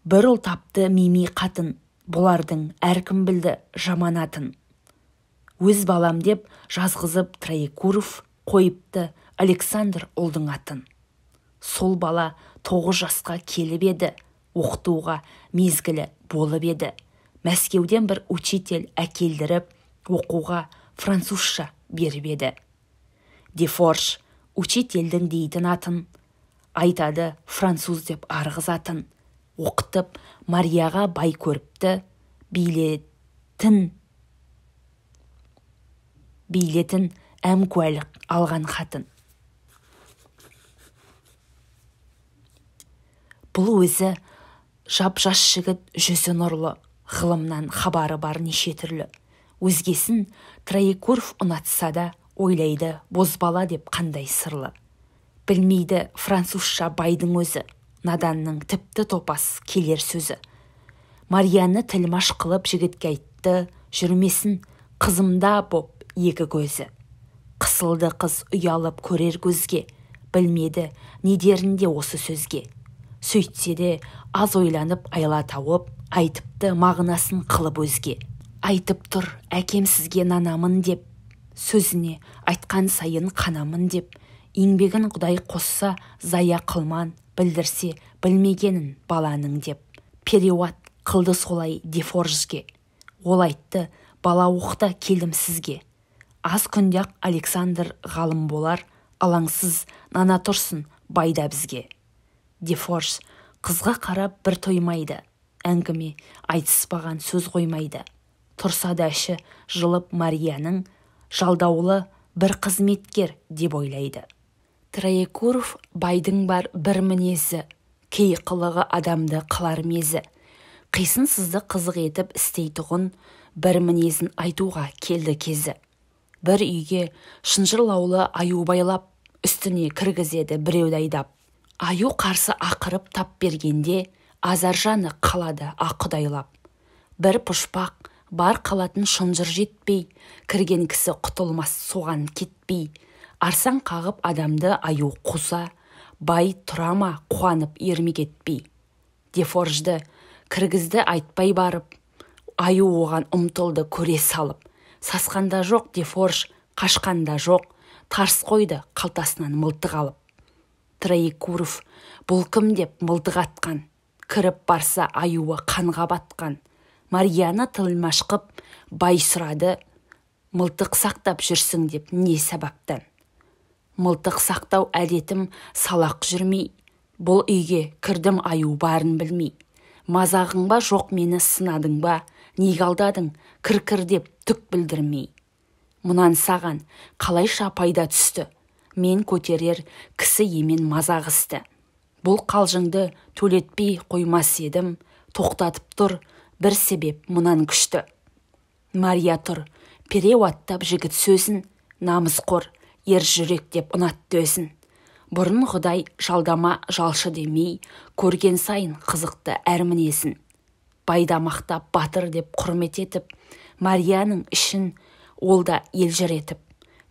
бір ұл тапты Мими қатын, бұлардың әркім білді жаманатын. Өз балам деп жазғызып Троекуров қойыпты Александр ұлдың атын. Сол бала 9 жасқа келіп еді, оқытуға мезгілі болып еді. Мәскеуден бір учитель әкелдіріп, оқуға французша беріп еді. Дефорж учительдің дейтін атын, айтады француз деп арғызатын. Оқытып Марияға бай көріпті, билетін әмкуәлік алған қатын. Бұл өзі жап-жас жігіт, жүзі нұрлы, ғылымнан хабары бар неше түрлі. Өзгесін Троекуров ұнатса да, ойлайды бозбала деп қандай сырлы. Білмейді французша байдың өзі, наданның тіпті топас келер сөзі. Марияны тілмаш қылып жігітке айтты, жүрмесін қызымда боп екі көзі. Қысылды қыз ұялып көрер көзге, білмеді не дерінде осы сөзге. Сөйтсе де аз ойланып айла тауып, айтыпты мағынасын қылып өзге. Айтып тұр әкем сізге нанамын деп, сөзіне айтқан сайын қанамын деп. Еңбегін Құдай қосса зая қылман, білдірсе білмегенін баланың деп. Переуат қылды солай Дефоржге. Ол айтты, бала оқта келдім сізге. Аз күнде-ақ Александр ғалым болар, алаңсыз нана тұрсын байда бізге. Дефорж қызға қарап бір тоймайды, әңгіме айтыспаған сөз қоймайды. Тұрса да іші жылып Марияның жалдаулы бір қызметкер деп ойлайды. Троекуров байдың бар бір мінезі, кей қылығы адамды қылар мезі. Қисынсызды қызық етіп істейтұғын бір мінезін айтуға келді кезі. Бір үйге шынжырлаулы аю байлап, үстіне кіргізеді біреуді айдап. Аю қарсы ақырып тап бергенде, азар жаны қалады ақұдайлап. Бір пұшпақ бар қалатын шынжыр жетпей, кірген кісі құтылмас соған кетпей. Арсаң қағып адамды аю қуса, бай тұрама қуанып ермек етпей. Дефоржды кіргізді айтпай барып, аю оған ұмтылды көре салып. Сасқанда жоқ Дефорж, қашқанда жоқ, тарс қойды қалтасынан мылтық алып. Троекуров бұл кім деп мылтық атқан, кіріп барса аюы қанға батқан. Марияны тілмаш қып бай сұрады, мылтық сақтап жүрсің деп не сәбаптан. Мылтық сақтау әдетім салақ жүрмей, бұл үйге кірдім аю барын білмей. Мазағың ба жоқ мені сынадың ба, неге алдадың кір деп түк білдірмей. Мұнан саған қалайша пайда түсті, мен көтерер кісі емен мазақ істі. Бұл қалжыңды төлетпей қоймас едім, тоқтатып тұр бір себеп мұнан күшті. Мария тұр, переу аттап жігіт сөзін, намысқор, ер жүрек деп ұнатты өзін. Бұрын Құдай жалдама жалшы демей, көрген сайын қызықты әр мінезін. Байда мақтап батыр деп құрмет етіп, Марияның ішін ол да елжіретіп.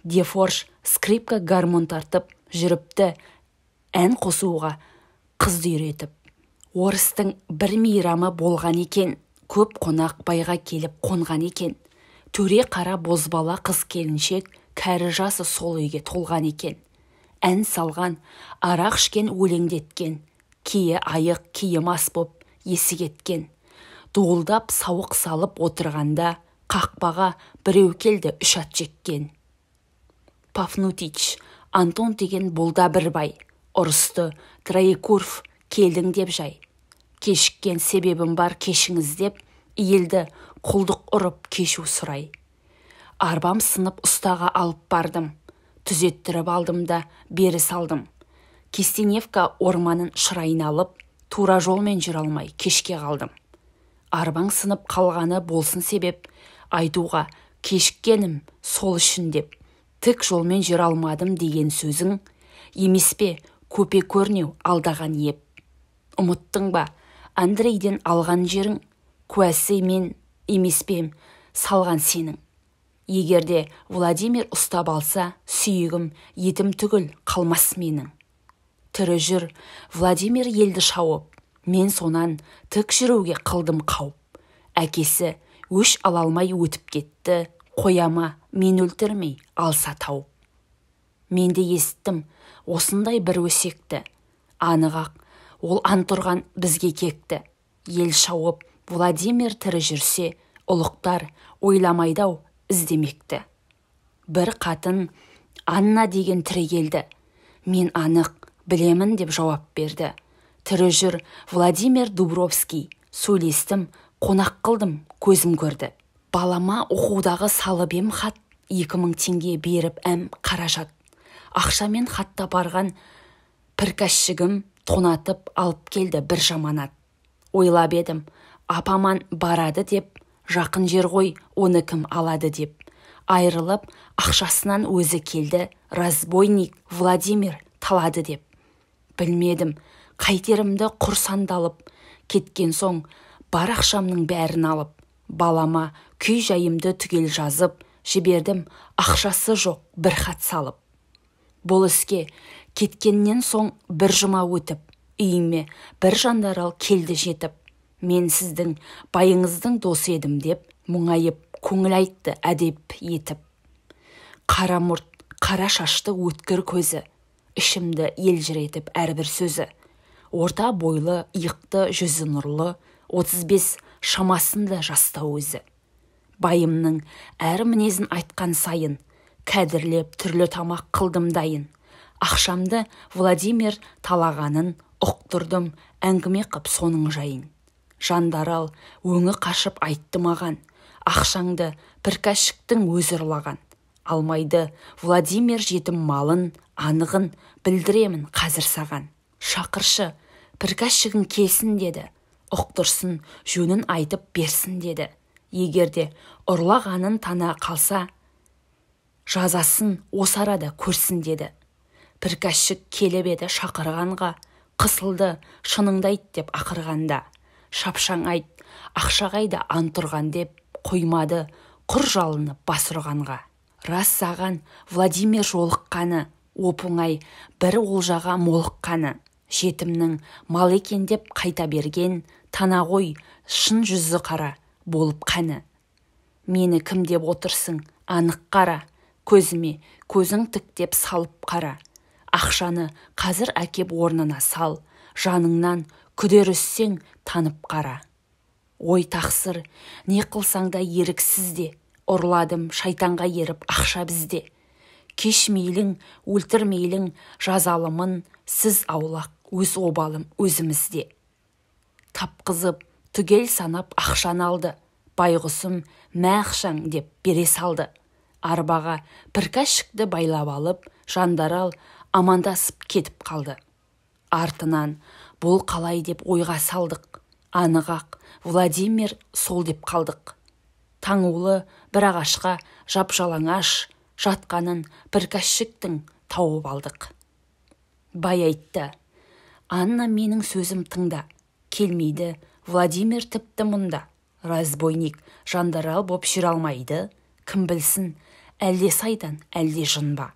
Дефорж скрипка гармон тартып жүріпті, ән қосуға қызды үйретіп. Орыстың бір мейрамы болған екен, көп қонақ байға келіп қонған екен. Төре қара бозбала қыз келіншек, кәрі жасы сол үйге толған екен. Ән салған, арақ ішкен өлеңдеткен, кейі айық, кейі мас боп есі кеткен. Дуылдап сауық салып отырғанда, қақпаға біреу келді үш ат жеккен. Пафнутич, Антон деген болда бір бай, ұрысты, Троекуров келдің деп жай. Кешіккен себебім бар кешіңіз деп, елді құлдық ұрып кешу сұрай. Арбам сынып ұстаға алып бардым, түзеттіріп алдым да бері салдым. Кистеневка орманын шырайын алып, тура жолмен жүр алмай кешке қалдым. Арбаң сынып қалғаны болсын себеп, айтуға кешіккенім сол үшін деп. Тік жолмен жүр алмадым деген сөзің, емес пе көпе көрнеу алдаған еп. Ұмыттың ба Андрейден алған жерің, куәсі мен емес пе салған сенің. Егерде Владимир ұстап алса, сүйегім етім түгіл қалмас менің. Тірі жүр Владимир елді шауып, мен сонан тік жүруге қылдым қауып. Әкесі өш ала алмай өтіп кетті, қояма мен өлтірмей алса тауып. Мен де естім осындай бір өсекті, анығақ ол антұрған бізге кекті. Ел шауып Владимир тірі жүрсе, ұлықтар ойламайдау іздемекті. Бір қатын Анна деген тірі келді. Мен анық білемін деп жауап берді. Тірі жүр Владимир Дубровский, сөйлестім, қонақ қылдым, көзім көрді. Балама оқудағы салып ем хат, 2000 теңге беріп әм қаражат. Ақшамен хатта барған піркәшігім тонатып алып келді бір жаманат. Ойлап едім, апаман барады деп, жақын жер ғой, оны кім алады деп. Айрылып, ақшасынан өзі келді, разбойник Владимир талады деп. Білмедім, қайтерімді құр сандалып, кеткен соң бар ақшамның бәрін алып, балама күй жайымды түгел жазып, жібердім, ақшасы жоқ бір хат салып. Бұл іске кеткеннен соң бір жұма өтіп, үйіме бір жандарал келді жетіп. Мен сіздің байыңыздың досы едім деп, мұңайып, көңіл айтты әдеп етіп. Қара мұрт, қара шашты өткір көзі, ішімді елжіретіп әрбір сөзі. Орта бойлы, иықты жүзі нұрлы, 35 шамасында жаста өзі. Байымның әр мінезін айтқан сайын, кәдірлеп түрлі тамақ қылдым дайын. Ақшамды Владимир талағанын ұқтырдым, әңгіме қып соның жайын. Жандарал өңі қашып айтты маған, ақшаңды приказчиктің өзі ұрлаған. Алмайды Владимир жетім малын, анығын білдіремін қазір саған. Шақыршы, приказчигің келсін деді, ұқтырсын, жөнін айтып берсін деді. Егерде ұрлағанын тана қалса, жазасын осы арада көрсін деді. Приказчик келіп еді шақырғанға, қысылды, шыныңды айт деп ақырғанда. Шапшаң айт, ақшағайда ант ұрған деп қоймады, құр жалынып бас ұрғанға. Рас саған Владимир жолыққаны, оп-оңай бір олжаға молыққаны. Жетімнің мал екен деп қайта берген, тана ғой шын жүзі қара болып қаны. Мені кім деп отырсың, анық қара, көзіме көзің тіктеп салып қара. Ақшаны қазір әкеп орнына сал, жаныңнан күдер үссең танып қара. Ой тақсыр, не қылсаң да еріксіз де, ұрладым шайтанға еріп ақша бізде. Кеш мейлің, өлтір мейлің, жазалымын, сіз аулақ, өз обалым өзімізде. Тапқызып, түгел санап ақшаны алды, байғұсым мә ақшаң деп бере салды. Арбаға приказчикті байлап алып, жандарал амандасып кетіп қалды. Артынан бұл қалай деп ойға салдық, анығақ Владимир сол деп қалдық. Таңулы бір ағашқа жап-жалаңаш жатқанын приказчиктің тауып алдық. Бай айтты, Анна менің сөзім тыңда, келмейді Владимир тіпті мұнда. Разбойник жандарал боп жүре алмайды, кім білсін, әлде сайдан, әлде жын ба.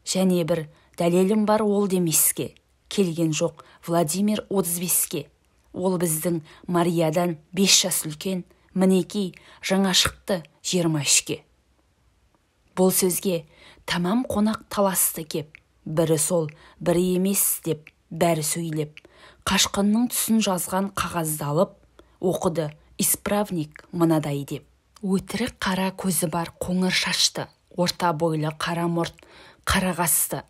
Және бір дәлелім бар ол демеске, келген жоқ Владимир 35-ке. Ол біздің Мариядан 5 жас үлкен, мінекей жаңа шықты 23-ке. Бұл сөзге тамам қонақ таласты кеп, бірі сол, бірі емес деп, бәрі сөйлеп, қашқынның түсін жазған қағазды алып, оқыды исправник мынадай деп. Өтірік қара көзі бар қоңыр шашты, орта бойлы қара мұрт, қара қасты.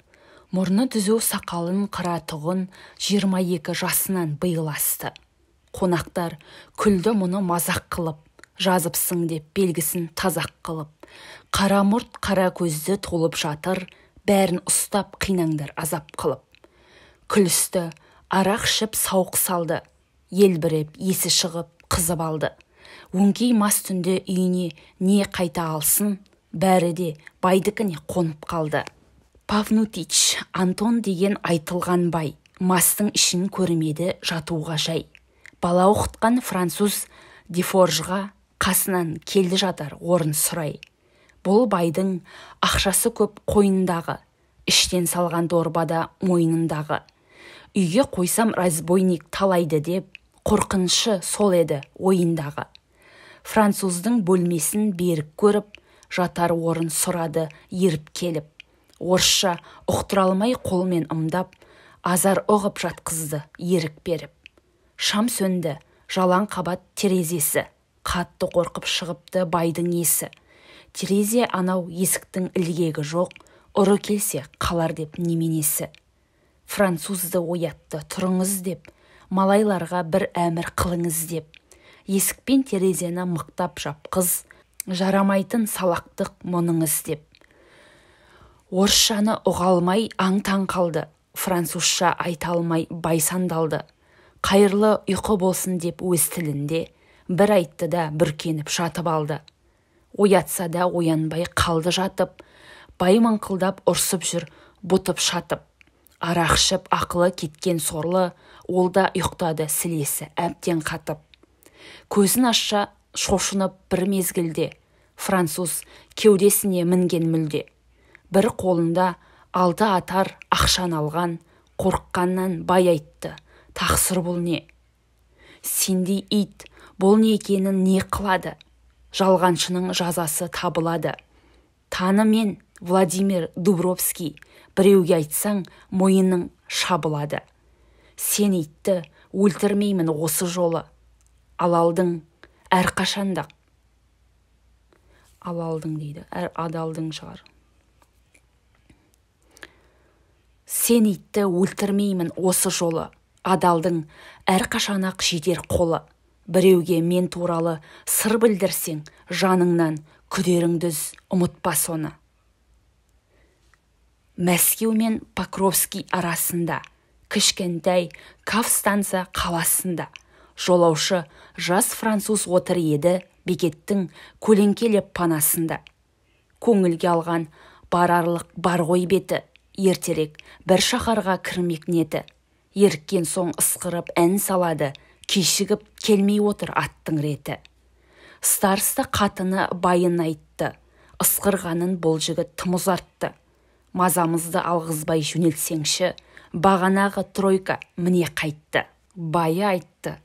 Мұрны түзу сақалын қыратұғын 22 жасынан биыл асты. Қонақтар күлді мұны мазақ қылып, жазыпсың деп белгісін тазақ қылып. Қара мұрт қара көзді толып жатыр, бәрін ұстап қинаңдар азап қылып. Күлісті, арақ ішіп сауық салды, елбіреп есі шығып қызып алды. Өңкей мас түнде үйіне не қайта алсын, бәрі де байдікіне қонып қалды. Павнутич Антон деген айтылған бай, мастың ішін көрмеді жатуға жай. Бала оқытқан француз Дефоржға қасынан келді жатар орын сұрай. Бұл байдың ақшасы көп қойнындағы, іштен салған дорбада мойнындағы. Үйге қойсам разбойник талайды деп, қорқынышы сол еді ойындағы. Француздың бөлмесін берік көріп, жатар орын сұрады еріп келіп. Орысша ұқтыра алмай қолмен ымдап, азар ұғып жатқызды ерік беріп. Шам сөнді, жалаң қабат терезесі, қатты қорқып шығыпты байдың есі. Терезе анау есіктің ілгегі жоқ, ұры келсе қалар деп неменесі. Французды оятты тұрыңыз деп, малайларға бір әмір қылыңыз деп. Есікпен терезені мықтап жапқыз, жарамайтын салақтық мұныңыз деп. Орысшаны ұға алмай аң-таң қалды, французша айта алмай байсандалды. Қайырлы ұйқы болсын деп өз тілінде, бір айтты да бүркеніп жатып алды. Оятса да оянбай қалды жатып, бай мыңқылдап ұрсып жүр, бұтып шатып. Арақ ішіп ақылы кеткен сорлы, ол да ұйықтады сілесі әбден қатып. Көзін ашша шошынып бір мезгілде, француз кеудесіне мінген мүлде. Бір қолында 6 атар ақшан алған, қорыққаннан бай айтты, тақсыр бұл не? Сендей ит, бұл не екенін не қылады? Жалғаншының жазасы табылады. Таны мен Владимир Дубровский, біреуге айтсаң, мойының шабылады. Сен итті өлтірмеймін осы жолы, ал алдың әрқашанда Алалдың дейді, адалдың шығар. Сен итті өлтірмеймін осы жолы, адалдың әрқашан-ақ жетер қолы. Біреуге мен туралы сыр білдірсең, жаныңнан күдеріңді үз, ұмытпа соны. Мәскеу мен Покровский арасында, кішкентай Кавстанса қаласында, жолаушы жас француз отыр еді бекеттің көлеңкелеп панасында. Көңілге алған барарлық бар ғой беті, ертерек бір шаһарға кірмек неті. Еріккен соң ысқырып ән салады, кешігіп келмей отыр аттың реті. Староста қатыны байын айтты, ысқырғанын бұл жігіт тым ұзартты. Мазамызды алғызбай жөнелсеңші, бағанағы тройка міне қайтты. Байы айтты,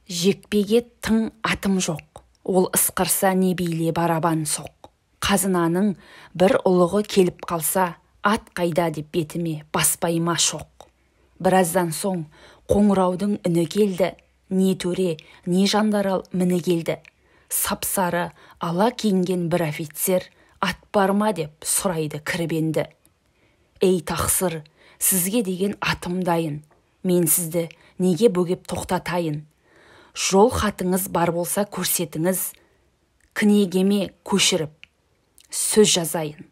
жекпеге тың атым жоқ, ол ысқырса не биле барабан соқ. Қазынаның бір ұлығы келіп қалса, ат қайда деп бетіме баспайма шоқ. Біраздан соң қоңыраудың үні келді, не төре, не жандарал міні келді. Сапсары ала киінген бір офицер, ат бар ма деп сұрайды кірбенді. Ей тақсыр, сізге деген атым дайын, мен сізді неге бөгеп тоқтатайын? Жол хатыңыз бар болса көрсетіңіз, кінегеме көшіріп сөз жазайын.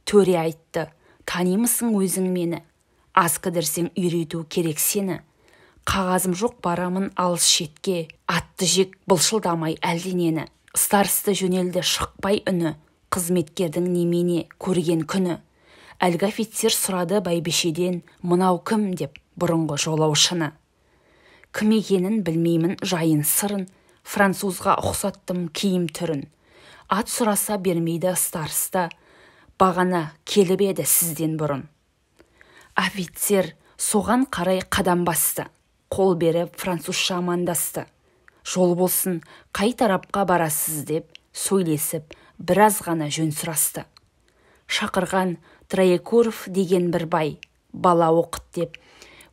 Төре айтты, танимысың өзің мені? Аз кідірсең үйрету керек сені. Қағазым жоқ барамын алыс шетке, атты жек бұлшылдамай әлденені. Старосты жөнелді шықпай үні, қызметкердің немене көрген күні. Әлгі офицер сұрады бәйбішеден, мынау кім деп бұрынғы жолаушыны. Кім екенін білмеймін жайын сырын, французға ұқсаттым киім түрін. Ат сұраса бермейді староста, бағана келіп еді сізден бұрын. Офицер соған қарай қадам басты, қол беріп французша амандасты. Жол болсын, қай тарапқа барасыз деп сөйлесіп, біраз ғана жөн сұрасты. Шақырған Троекуров деген бір бай, бала оқыт деп,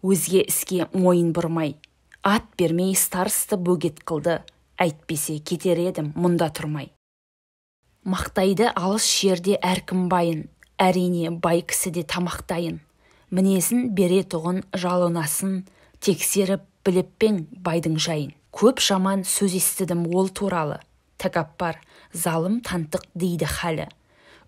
өзге іске мойын бұрмай. Ат бермей старосты бөгет қылды, әйтпесе кетер едім мұнда тұрмай. Мақтайды алыс жерде әркім байын, әрине бай кісіде тамақтайын. Мінезін бере тұғын жалынасын, тексеріп біліп пең байдың жайын. Көп жаман сөз естідім ол туралы, тәкаппар, залым тантық дейді халі.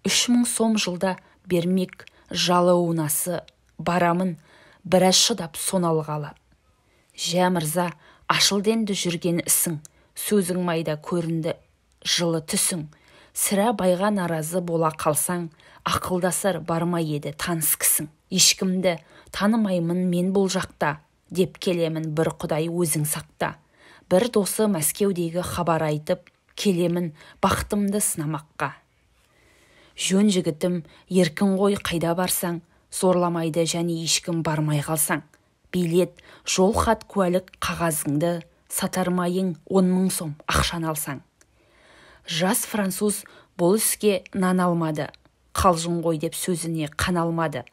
3000 сом жылда бермек жалы унасы, барамын біраз шыдап сон алғалы. Жә мырза, ашылденді жүрген ісің, сөзің майда көрінді жылы түсің. Сірә байға наразы бола қалсаң, ақылдасар барма еді таныс кісің. Ешкімді танымаймын мен бұл жақта, деп келемін бір құдай өзің сақта. Бір досы Мәскеудегі хабар айтып, келемін бақытымды сынамаққа. Жөн жігітім, еркін ғой қайда барсаң, зорламайды және ешкім бармай қалсаң. Билет, жол хат куәлік қағазыңды, сатармайың 10 000 сом ақшан алсаң. Жас француз бұл іске нан алмады, қалжың ғой деп сөзіне қаналмады.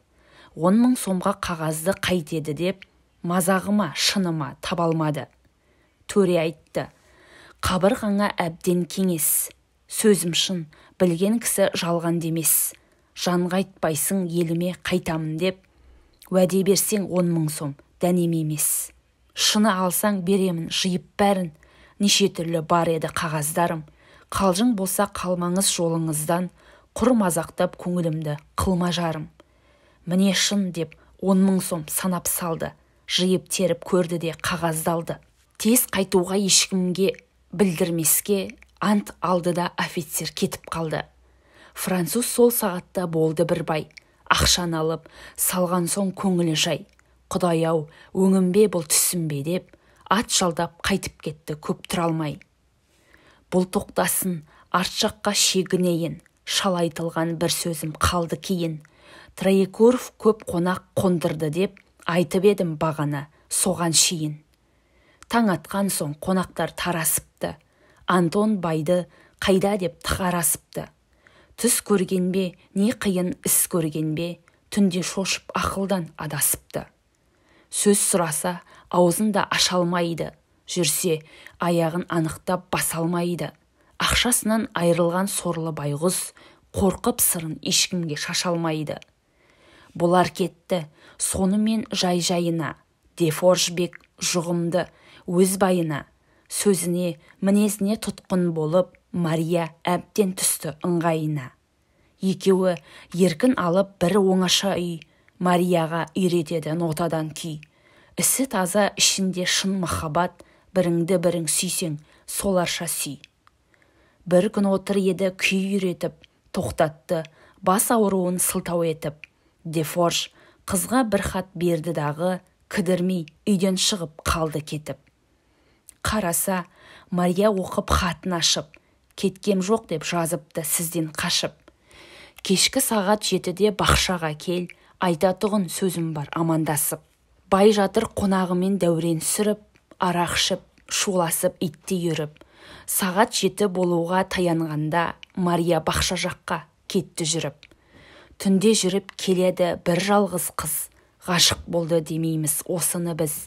10 000 сомға қағазды қайтеді деп, мазағыма, шыныма табалмады. Төре айтты, қабырғаңа әбден кеңес, сөзім шын, білген кісі жалған демес. Жанға айтпайсың еліме қайтамын деп, уәде берсең 10 000 сом дәнем емес. Шыны алсаң беремін жиып бәрін, неше түрлі бар еді қағаздарым. Қалжың болса қалмаңыз жолыңыздан, құр мазақтап көңілімді қылма жарым. Міне шын деп 10 000 сом санап салды, жиып теріп көрді де қағаздалды. Тез қайтуға ешкімге білдірмеске ант алды да офицер кетіп қалды. Француз сол сағатта болды бір бай, ақшаны алып салған соң көңілі жай. Құдай-ау, өңімбе бұл түсінбе деп, ат жалдап қайтып кетті көп тұра алмай. Бұл тоқтасын, арт жаққа шегінейін, шал айтылған бір сөзім қалды кейін. Троекуров көп қонақ қондырды деп, айтып едім бағана, соған шейін. Таң атқан соң қонақтар тарасыпты, Антон байды қайда деп тықарасыпты. Түс көрген бе, не қиын іс көрген бе, түнде шошып ақылдан адасыпты. Сөз сұраса, аузында ашалмайды, жүрсе, аяғын анықтап басалмайды. Ақшасынан айырылған сорлы байғұс қорқып сырын ешкімге шаша алмайды. Бұлар кетті сонымен жай-жайына, Дефорж бек жұғымды өз байына. Сөзіне, мінезіне тұтқын болып, Мария әбден түсті ыңғайына. Екеуі еркін алып бір оңаша үй, Марияға үйретеді нотадан күй. Ісі таза ішінде шын махаббат, біріңді бірің сүйсең, соларша сүй. Бір күн отыр еді күй үйретіп, тоқтатты, бас ауруын сылтау етіп. Дефорж қызға бір хат берді дағы, кідірмей үйден шығып қалды кетіп. Қараса, Мария оқып хатын ашып, кеткем жоқ деп жазыпты сізден қашып. Кешкі сағат 7-де бақшаға кел, айтатұғын сөзім бар амандасып. Бай жатыр қонағымен дәурен сүріп, арақ ішіп, шуласып итті үйіріп. Сағат 7 болуға таянғанда Мария бақша жаққа кетті жүріп. Түнде жүріп келеді бір жалғыз қыз, ғашық болды демейміз осыны біз.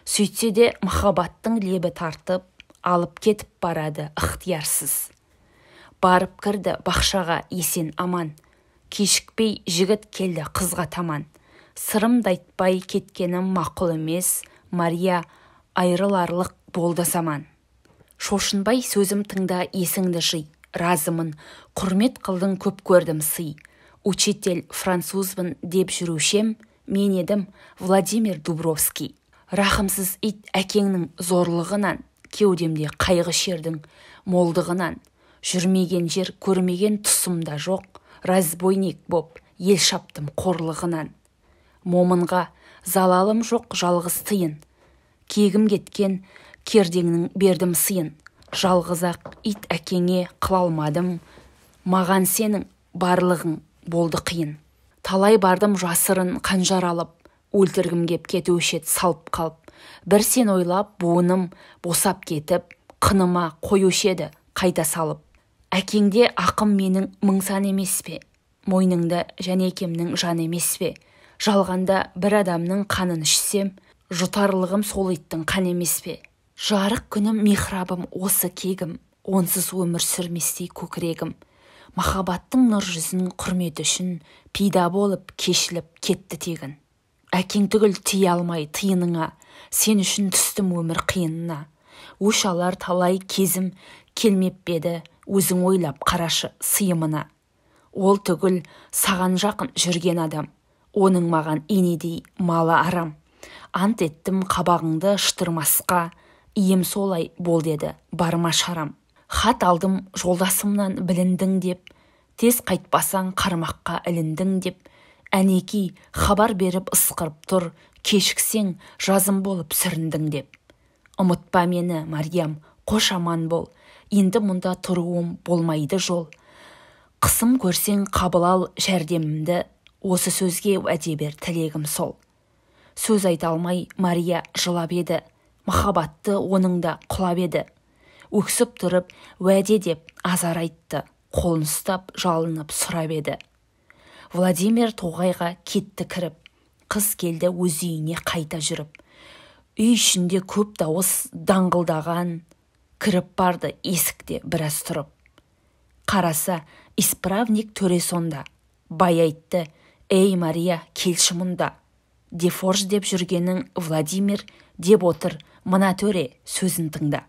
Сөйтсе де махаббаттың лебі тартып, алып кетіп барады ықтиярсыз. Барып кірді бақшаға есен аман, кешікпей жігіт келді қызға таман. Сырымды айтпай кеткенім мақұл емес, Мария айрыларлық болды заман. Шошынбай сөзім тыңда есіңді жи, разымын, құрмет қылдың көп көрдім сый. Учитель французбын деп жүрушем, мен едім Владимир Дубровский. Рахымсыз ит әкеңнің зорлығынан, кеудемде қайғы шердің молдығынан. Жүрмеген жер көрмеген тұсымда жоқ, разбойник боп ел шаптым қорлығынан. Момынға залалым жоқ жалғыз тиын, кегім кеткен кердеңнің бердім сыйын. Жалғызақ ит әкеңе қылалмадым, маған сенің барлығың болды қиын. Талай бардым жасырын қанжар алып, өлтіргім кеп кетушет салып қалып. Бір сен ойлап буыным босап кетіп, қыныма қоюшеді қайта салып. Әкеңде ақым менің мыңсан емес пе? Мойныңда жәнекемнің жан емес пе? Жалғанда бір адамның қанын ішсем, жұтарлығым сол иттің қан емес пе? Жарық күнім михрабым осы кегім, онсыз өмір сүрместей көкірегім. Махаббаттың нұр жүзін құрмет үшін пида болып кешіліп кетті тегін. Әкең түгіл тие алмай тиыныңа, сен үшін түстім өмір қиынына. Өш алар талай кезім келмеп беді, өзің ойлап қарашы сыйымына. Ол түгіл саған жақын жүрген адам, оның маған енедей малы арам. Ант еттім қабағыңды шытырмасқа, ием солай бол деді барма шарам. Хат алдым жолдасымнан біліндің деп, тез қайтпасаң қармаққа іліндің деп. Әнеки хабар беріп ысқырып тұр, кешіксең жазым болып сүріндің деп. Ұмытпа мені, Мариям, қош аман бол, енді мұнда тұруым болмайды жол. Қысым көрсең қабыл ал жәрдемімді, осы сөзге уәде бер тілегім сол. Сөз айта алмай Мария жылап еді, махаббатты оныңда құлап еді. Өксіп тұрып уәде деп азар айтты, қолын ұстап жалынып сұрап еді. Владимир тоғайға кетті кіріп, қыз келді өз үйіне қайта жүріп. Үй ішінде көп дауыс даңғылдаған, кіріп барды есікте біраз тұрып. Қараса, исправник төре сонда. Бай айтты, ей Мария, келші мұнда. Дефорж деп жүргенің Владимир деп отыр, мына төре сөзін тыңда.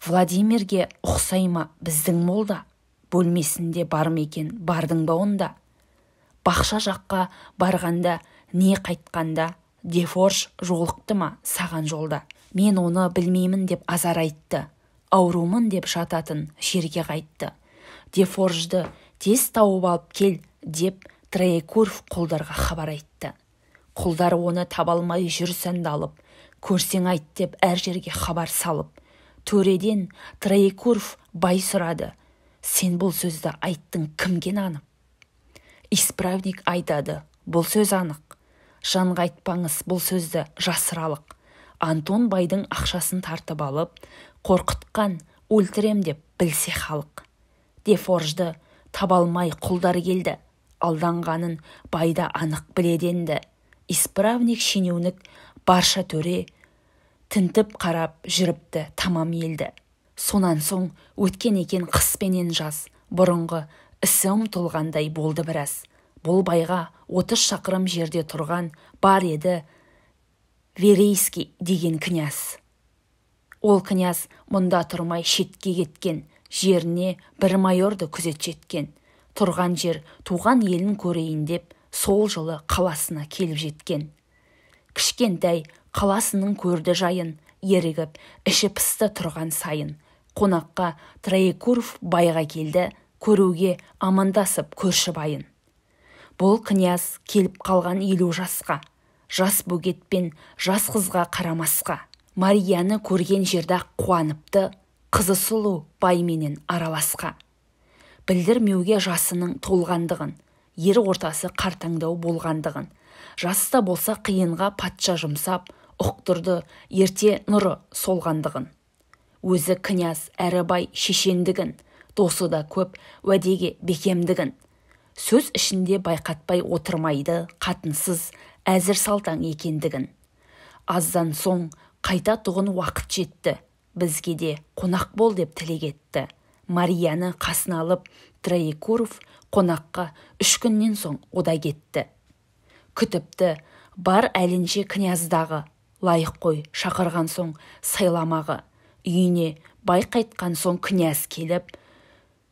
Владимирге ұқсайма біздің молда, бөлмесінде бар мекен, бардың ба онда. Бақша жаққа барғанда, не қайтқанда, Дефорж жолықты ма саған жолда. Мен оны білмеймін деп азар айтты, аурумын деп жататын жерге қайтты. Дефоржды тез тауып алып кел деп Троекуров құлдарға хабар айтты. Құлдар оны табалмай жүр сандалып, көрсең айт деп әр жерге хабар салып. Төреден Троекуров бай сұрады, сен бұл сөзді айттың кімге нанып? Исправник айтады, бұл сөз анық. Жанға айтпаңыз бұл сөзді жасыралық. Антон байдың ақшасын тартып алып, қорқытқан өлтірем деп білсе халық. Дефоржды табалмай құлдар келді, алданғанын байда анық біледенді. Исправник шенеунік барша төре, тінтіп қарап жүріпті тамам елді. Сонан соң өткен екен қыс пенен жаз, бұрынғы ісі ұмытылғандай болды біраз. Бұл байға 30 шақырым жерде тұрған бар еді Верейский деген князь. Ол князь мұнда тұрмай шетке кеткен, жеріне бір майорды күзет жеткен. Тұрған жер туған елін көрейін деп, сол жылы қаласына келіп жеткен. Кішкентай қаласының көрді жайын, ерігіп, іші пысты тұрған сайын. Қонаққа Троекуров байға келді, көруге амандасып көрші байын. Бұл князь келіп қалған 50 жасқа, жас бөгетпен жас қызға қарамасқа. Марияны көрген жерді қуаныпты, қызы сұлу байменен араласқа. Білдірмеуге жасының толғандығын, ер ортасы қартаңдау болғандығын. Жаста болса қиынға патша жұмсап, ұқтырды ерте нұры солғандығын. Өзі князь әрі бай шешендігін, досы да көп уәдеге бекемдігін. Сөз ішінде байқатпай отырмайды, қатынсыз әзір салтаң екендігін. Аздан соң қайта тұғын уақыт жетті, бізге де қонақ бол деп тілек етті. Марияны қасына алып, Троекуров қонаққа 3 күннен соң ода кетті. Күтіпті бар әлінше княздағы, лайық қой шақырған соң сайламағы. Үйіне бай қайтқан соң князь келіп,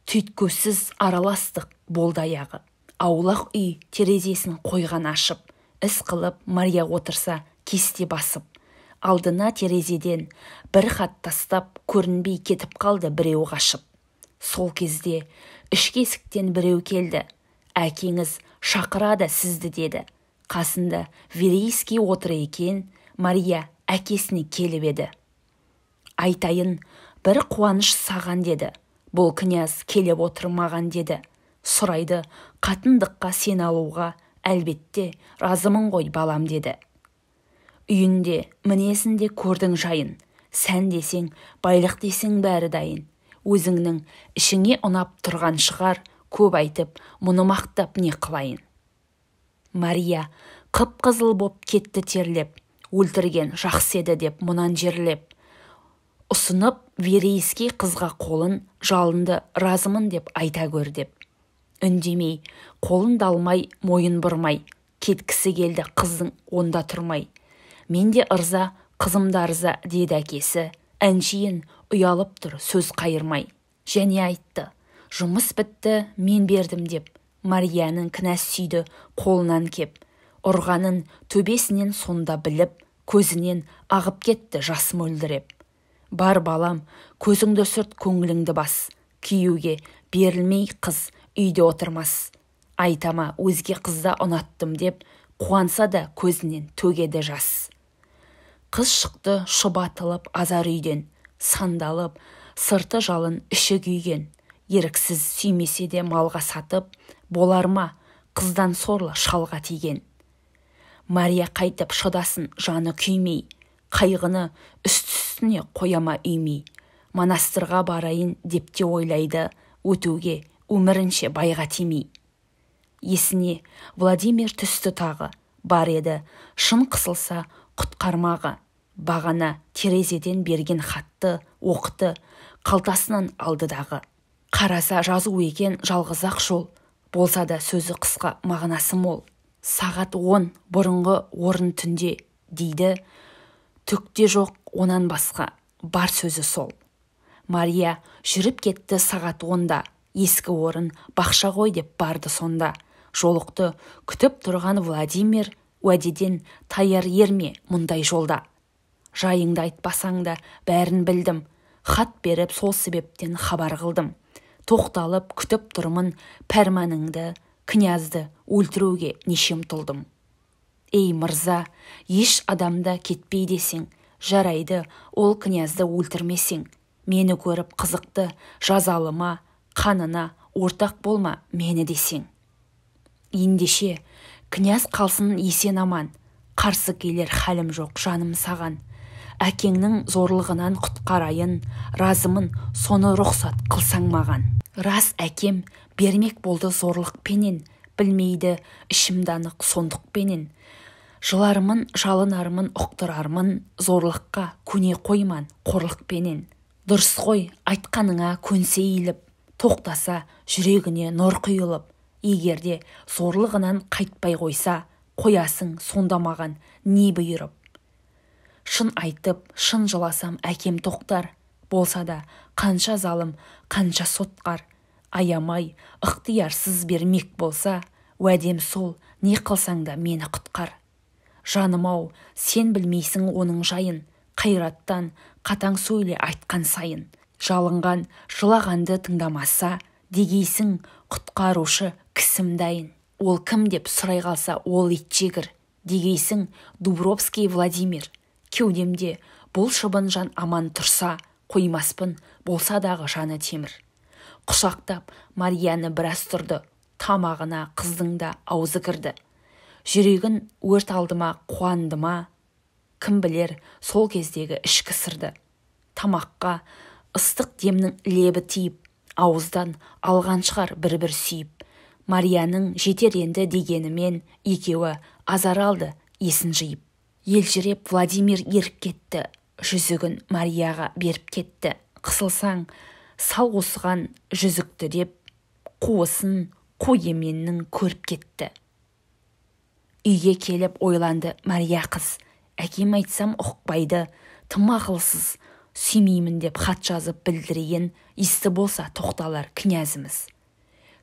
түйткөсіз араластық болды аяғы. Аулақ үй терезесін қойған ашып, іс қылып Мария отырса кесте басып. Алдына терезеден бір хат тастап, көрінбей кетіп қалды біреу қашып. Сол кезде ішкі есіктен біреу келді. Әкеңіз шақырады сізді деді. Қасында Верейский отыр екен, Мария әкесіне келіп еді. Айтайын, бір қуаныш саған деді. Бұл князь келіп отырмаған деді. Сұрайды, қатындыққа сен алуға, әлбетте разымын ғой балам деді. Үйінде, мінезінде көрдің жайын, сән десең, байлық десең бәрі дайын. Өзіңнің ішіңе ұнап тұрған шығар, көп айтып, мұны мақтап не қылайын. Мария қып-қызыл боп кетті терлеп, өлтірген жақсы еді деп мұнан жерлеп. Ұсынып Верейский қызға қолын, жалынды разымын деп айта көр деп. Үндемей, қолын далмай, мойын бұрмай, кеткісі келді қыздың онда тұрмай. Менде ырза, қызымда ырза деді әкесі, әншейін ұялып тұр сөз қайырмай. Және айтты, жұмыс бітті мен бердім деп. Марияның кінәс сүйді қолынан кеп. Ұрғанын төбесінен сонда біліп, көзінен ағып кетті жас мөлдіреп. Бар балам, көзіңді сүрт көңіліңді бас, күйеуге берілмей қыз үйде отырмас. Айтама өзге қызда ұнаттым деп, қуанса да көзінен төгеді жас. Қыз шықты шұбатылып азар үйден, сандалып, сырты жалын іші күйген. Еріксіз сүймесе де малға сатып, болар ма қыздан сорлы шалға тиген. Мария қайтып шыдасын жаны күймей, қайғыны үсті-үстіне қояма үймей. Монастырға барайын деп те ойлайды, өтуге өмірінше байға тимей. Есіне Владимир түсті тағы, бар еді шын қысылса құтқармағы. Бағана терезеден берген хатты оқыты, қалтасынан алды дағы. Қараса жазу екен жалғыз-ақ жол, болса да сөзі қысқа мағынасы мол. Сағат 10 бұрынғы орын түнде дейді, түкте жоқ онан басқа, бар сөзі сол. Мария жүріп кетті сағат 10-да, ескі орын бақша ғой деп барды сонда. Жолықты күтіп тұрған Владимир уәдеден таяр ерме мұндай жолда. Жайыңды айтпасаң да бәрін білдім, хат беріп сол себептен хабар қылдым. Тоқталып күтіп тұрмын пәрманыңды, князды өлтіруге нешем тұлдым. Ей мырза, еш адамда кетпей десең, жарайды ол князды өлтірмесең. Мені көріп қызықты жазалыма, қанына ортақ болма мені десең. Ендеше, князь қалсын есен аман, қарсы келер хәлім жоқ жаным саған. Әкеңнің зорлығынан құтқарайын, разымын соны рұқсат қылсаң маған. Рас әкем бермек болды зорлықпенен, білмейді ішімді анық сондықпенен. Жылармын, жалынармын, ұқтырармын, зорлыққа көне қойман қорлықпенен. Дұрыс қой, айтқаныңа көнсе иіліп, тоқтаса жүрегіне нұр құйылып, егерде зорлығынан қайтпай қойса, қоясың сонда маған не бұйырып. Шын айтып, шын жыласам әкем тоқтар, болса да қанша залым, қанша сотқар, аямай, ықтиярсыз бермек болса, уәдем сол, не қылсаң да мені құтқар. Жаным-ау, сен білмейсің оның жайын, қайраттан қатаң сөйле айтқан сайын. Жалынған, жылағанды тыңдамаса, дегейсің құтқарушы кісім дайын. Ол кім деп сұрай қалса, ол итжегір, дегейсің Дубровский Владимир. Кеудемде бұл шыбын жан аман тұрса, қоймаспын болса дағы жаны темір. Құшақтап Марияны біраз тұрды, тамағына қыздың да аузы кірді. Жүрегін өрт алдыма, қуандыма, кім білер сол кездегі ішкі сырды. Тамаққа ыстық демнің лебі тиіп, ауыздан алған шығар бір-бір сүйіп. Марияның жетер енді дегенімен екеуі азар алды есін жиып. Елжіреп Владимир еріп кетті, жүзігін Марияға беріп кетті. Қысылсаң, сал осыған жүзікті деп, қуысын қу еменнің көріп кетті. Үйге келіп ойланды Мария қыз, әкем айтсам ұқпайды, тым ақылсыз, сүймеймін деп хат жазып білдірейін, есті болса тоқталар князіміз.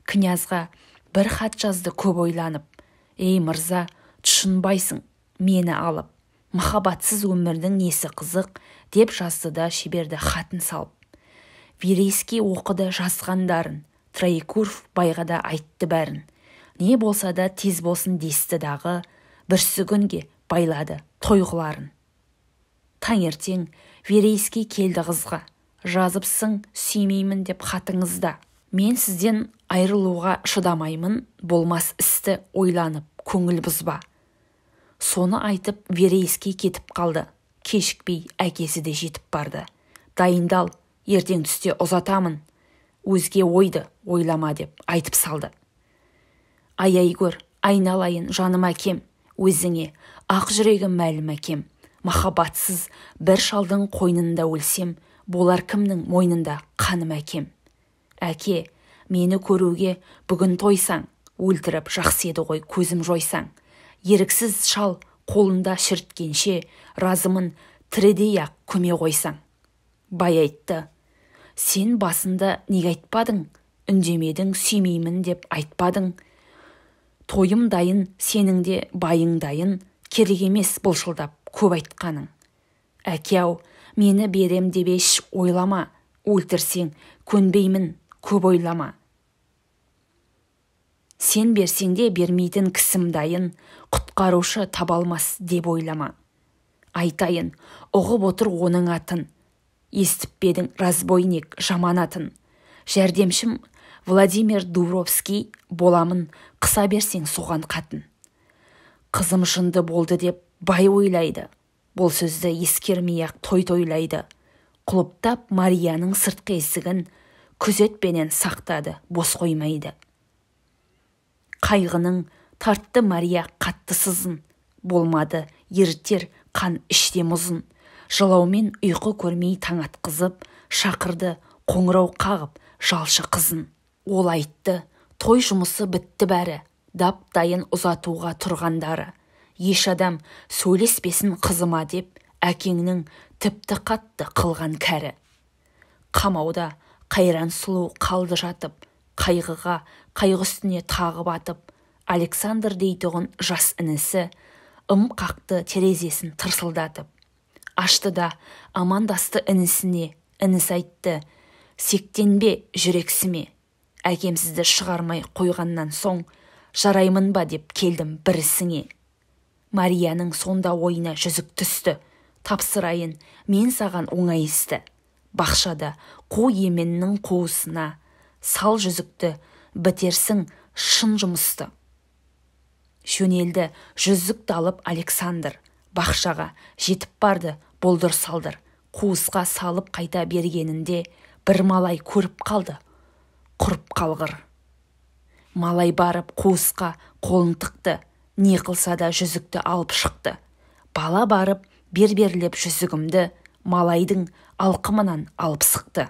Князға бір хат жазды көп ойланып, ей мырза, тұшынбайсың мені алып, махаббатсыз өмірдің несі қызық, деп жазды да шеберді хатын салып. Верейский оқыды жазғандарын, Троекуров байға да айтты бәрін. Не болса да тез болсын десті дағы, бүрсігінге байлады тойғыларын. Таңертең Верейский келді қызға, жазыпсың сүймеймін деп хатыңызда. Мен сізден айрылуға шыдамаймын, болмас істі ойланып көңіл бұзба. Соны айтып Верейский кетіп қалды. Кешікпей әкесі де жетіп барды. Дайындал, ертең түсте ұзатамын. Өзге ойды ойлама деп айтып салды. Ай көр, айналайын жаным әкем, өзіңе ақ жүрегім мәлім әкем. Махаббатсыз бір шалдың қойнында өлсем, болар кімнің мойнында қаным әкем. Әке, мені көруге бүгін тойсаң, өлтіріп жақсы еді ғой көзім жойсаң. Еріксіз шал қолында шірткенше, разымын тірідей-ақ көме қойсаң. Бай айтты, сен басында неге айтпадың, үндемедің сүймеймін деп айтпадың. Тойым дайын, сенің де байың дайын, керек емес бұлшылдап көп айтқаның. Әке-ау, мені берем деп еш ойлама, өлтірсең көнбеймін көп ойлама. Сен берсең де бермейтін кісім дайын, құтқарушы табалмас деп ойлама. Айтайын, ұғып отыр оның атын, естіп бедің разбойник жаман атын. Жәрдемшім Владимир Дубровский боламын, қыса берсең соған қатын. Қызым жынды болды деп бай ойлайды, бұл сөзді ескермей-ақ той-тойлайды. Құлыптап Марияның сыртқы есігін күзетпенен сақтады, бос қоймайды. Қайғының тартты Мария қатты сызын, болмады ертер қан іште мұзын. Жылаумен ұйқы көрмей таң атқызып, шақырды қоңырау қағып жалшы қызын. Ол айтты, той жұмысы бітті бәрі, дап-дайын ұзатуға тұрғандары. Еш адам сөйлеспесін қызыма деп, әкеңнің тіпті қатты қылған кәрі. Қамауда қайран сұлу қалды жатып, қайғыға қайғы үстіне тағы батып, Александр дейтұғын жас інісі қақты терезесін тырсылдатып. Ашты да амандасты інісіне, інісі айтты, сектенбе жүрексіме, әкемсізді шығармай қойғаннан соң, жараймын ба деп келдім бір ісіңе. Марияның сонда ойына жүзік түсті, тапсырайын мен саған оңай істі. Бақшада қу еменнің қуысына, сал жүзікті бітерсің шын жұмысты. Жөнелді жүзікті алып Александр, бақшаға жетіп барды болдыр салдыр. Қуысқа салып қайта бергенінде бір малай көріп қалды, құрып қалғыр. Малай барып қуысқа қолын тықты, не қылса да жүзікті алып шықты. Бала барып бер-берлеп жүзігімді, малайдың алқымынан алып сықты.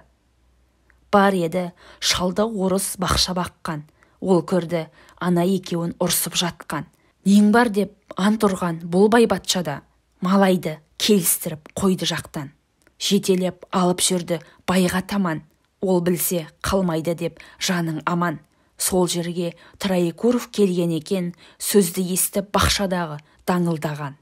Бар еді шалда орыс бақша баққан, ол көрді ана екеуін ұрсып жатқан. Нең бар деп ант ұрған бұл байбатшада, малайды келістіріп қойды жақтан. Жетелеп алып жүрді байға таман, ол білсе қалмайды деп жаның аман. Сол жерге Троекуров келген екен, сөзді естіп бақшадағы даңылдаған.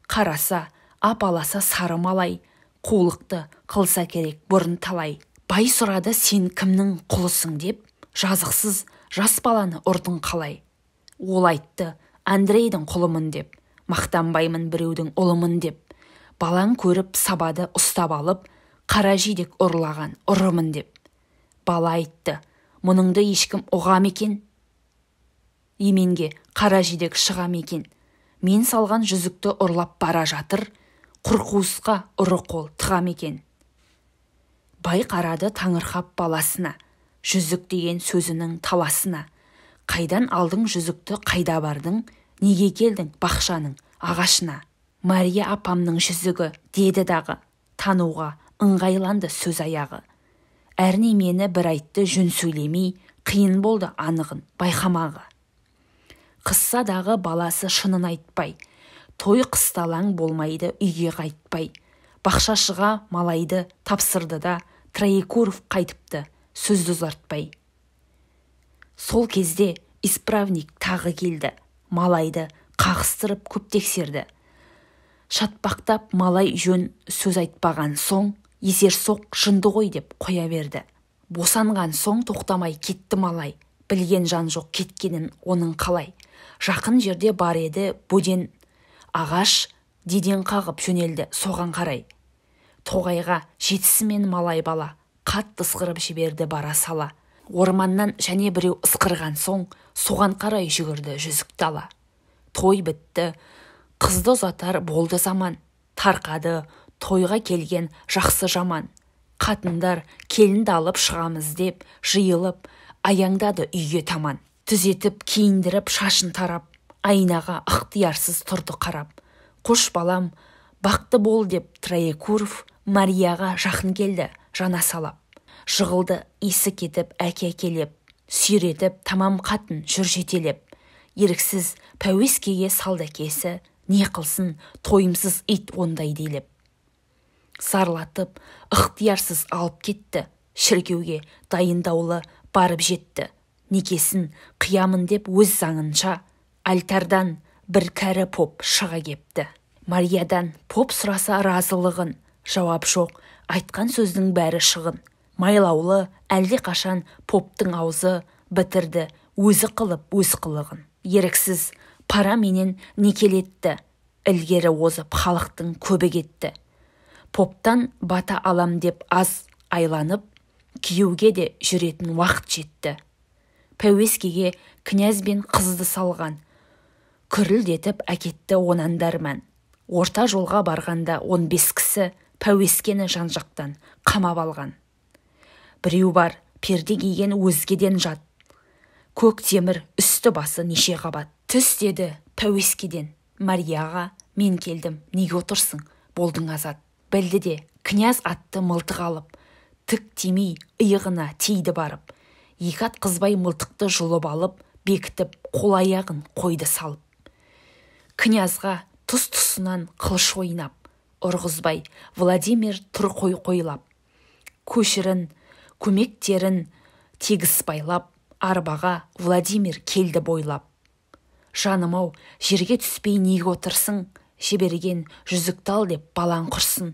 Қараса, ап-аласа сары малай, қулықты қылса керек бұрын талай. Бай сұрады, сен кімнің құлысың деп, жазықсыз жас баланы ұрдың қалай. Ол айтты, Андрейдің құлымын деп, мақтанбаймын біреудің ұлымын деп. Балаң көріп сабады ұстап алып, қара жидек ұрлаған ұрымын деп. Бала айтты, мұныңды ешкім ұғам екен, еменге қара жидек шығам екен. Мен салған жүзікті ұрлап бара жатыр, құрқуысқа ұры қол тығам екен. Бай қарады таңырқап баласына, жүзік деген сөзінің таласына. Қайдан алдың жүзікті, қайда бардың, неге келдің бақшаның ағашына? Мария апамның жүзігі, деді дағы, тануға ыңғайланды сөз аяғы. Әрне мені бір айтты жөн сөйлемей, қиын болды анығын байқамағы. Қысса дағы баласы шынын айтпай, той қысталаң болмайды үйге қайтпай. Бақшашыға малайды тапсырды да, Троекуров қайтыпты сөзді ұзартпай. Сол кезде исправник тағы келді, малайды қағыстырып көп тексерді. Шатпақтап малай жөн сөз айтпаған соң, есер соқ жынды ғой деп қоя берді. Босанған соң тоқтамай кетті малай, білген жан жоқ кеткенін оның қалай. Жақын жерде бар еді бөден ағаш, деден қағып жөнелді соған қарай. Тоғайға жетісімен малай бала, қатты ысқырып жіберді бара сала. Орманнан және біреу ысқырған соң, соған қарай жүгірді жүзікті ала. Той бітті, қызды ұзатар болды заман, тарқады тойға келген жақсы жаман. Қатындар келінді алып шығамыз деп, жиылып, аяңдады үйге таман. Түзетіп, киіндіріп, шашын тарап, айнаға ықтиярсыз тұрды қарап. Қош балам, бақты бол деп Троекуров Марияға жақын келді, жана салап. Жығылды есі кетіп, әке келеп, сүйретіп, тамам қатын жүр жетелеп. Еріксіз пәуескеге салды әкесі, не қылсын тойымсыз ит ондай дейлеп. Сарлатып, ықтиярсыз алып кетті, шіркеуге дайындаулы барып жетті. Некесін қиямын деп өз заңынша, альтардан бір кәрі поп шыға кепті. Мариядан поп сұраса разылығын, жауап жоқ, айтқан сөздің бәрі шығын. Майлаулы әлде қашан поптың аузы бітірді, өзі қылып өз қылығын. Еріксіз пара менен некелетті, ілгері озып халықтың көбі кетті. Поптан бата алам деп аз айланып, күйеуге де жүретін уақыт жетті. Пәуескеге князь бен қызды салған, күрілдетіп әкетті онандарман. Орта жолға барғанда 15 кісі пәуескені жан-жақтан қамап алған. Біреу бар, перде киген өзгеден жат. Көк темір үсті басы неше қабат. Түс деді пәуескеден. Марияға, мен келдім, неге отырсың, болдың азат. Білді де, князь атты мылтық алып, тік тимей иығына тейді барып. Екі ат қызбай мылтықты жұлып алып, бекітіп, қол аяғын қойды салып. Князға тұс-тұсынан қылыш ойнап, ұрғызбай Владимир тұр қойлап. Көшірін, көмектерін тегіс байлап, арбаға Владимир келді бойлап. Жаным-ау, жерге түспей неге отырсың, жіберген жүзікті ал деп балаң құрсын.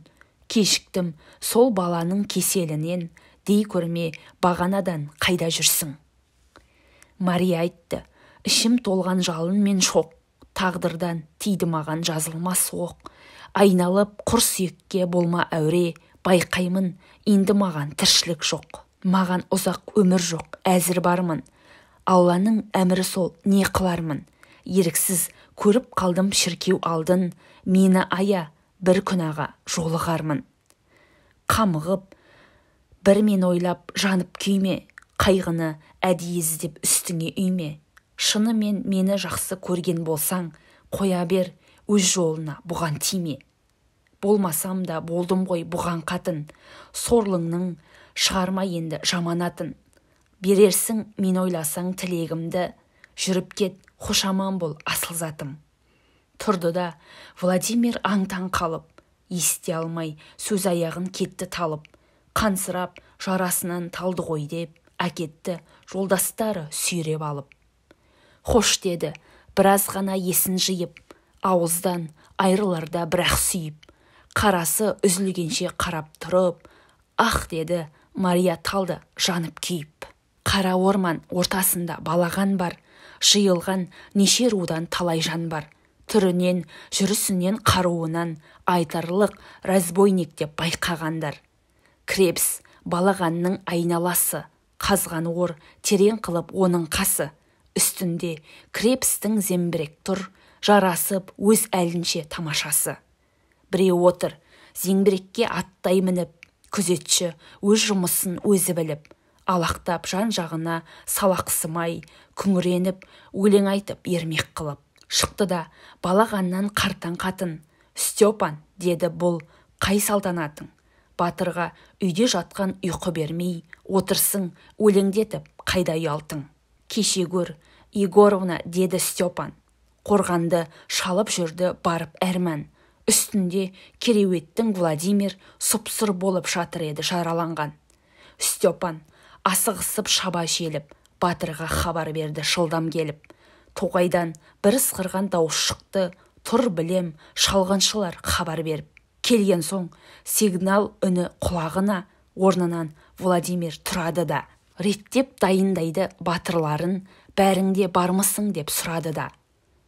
Кешіктім сол баланың кеселінен, дей көрме бағанадан қайда жүрсің. Мария айтты, ішім толған жалын мен шоқ, тағдырдан тиді маған жазылмас оқ. Айналып құр сүйекке болма әуре, байқаймын енді маған тіршілік жоқ. Маған ұзақ өмір жоқ, әзір бармын. Алланың әмірі сол, не қылармын. Еріксіз көріп қалдым шіркеу алдын, мені ая бір күнаға жолығармын. Қамығып, бір мен ойлап жанып күйме, қайғыны әдейі іздеп үстіңе үйме. Шынымен мені жақсы көрген болсаң, қоя бер өз жолына бұған тиме. болмасам да болдым ғой бұған қатын, сорлыңның шығарма енді жаманатын. Берерсің мен ойласаң тілегімді, жүріп кет, хош аман бол асыл затым. Тұрды да Владимир аң-таң қалып, ести алмай сөз аяғын кетті талып, қансырап жарасынан талды ғой деп әкетті жолдастары сүйреп алып. Хош деді, біраз ғана есін жиып, ауыздан айрыларда бірақ сүйіп, қарасы үзілгенше қарап тұрып, ах деді Мария талды жанып күйіп. Қара орман ортасында балаған бар, жиылған неше рудан талай жан бар. Түрінен, жүрісінен, қаруынан айтарлық разбойник деп байқағандар. Крепс балағанның айналасы, қазған ор терең қылып оның қасы. Үстінде крепстің зеңбірек тұр, жарасып өз әлінше тамашасы. Біреу отыр, зеңбірекке аттай мініп, күзетші өз жұмысын өзі біліп, алақтап жан жағына салақсымай, күңіреніп, өлең айтып ермек қылып. Шықты да балағаннан қартаң қатын, Степан деді бұл қай салтанатың? Батырға үйде жатқан ұйқы бермей, отырсың өлеңдетіп қайда ұялтың? Кеше гөр, Егоровна деді Степан, қорғанды шалып жүрді барып әрмән. Үстінде кереуеттің Владимир сұп-сұр болып жатыр еді жараланған. Степан асығысып шаба желіп, батырға хабар берді шылдам келіп. Тоғайдан бір ысқырған дауыс шықты, тұр білем шалғыншылар хабар беріп. Келген соң сигнал үні құлағына, орнынан Владимир тұрады да, реттеп дайындайды батырларын, бәріңде бармысың деп сұрады да.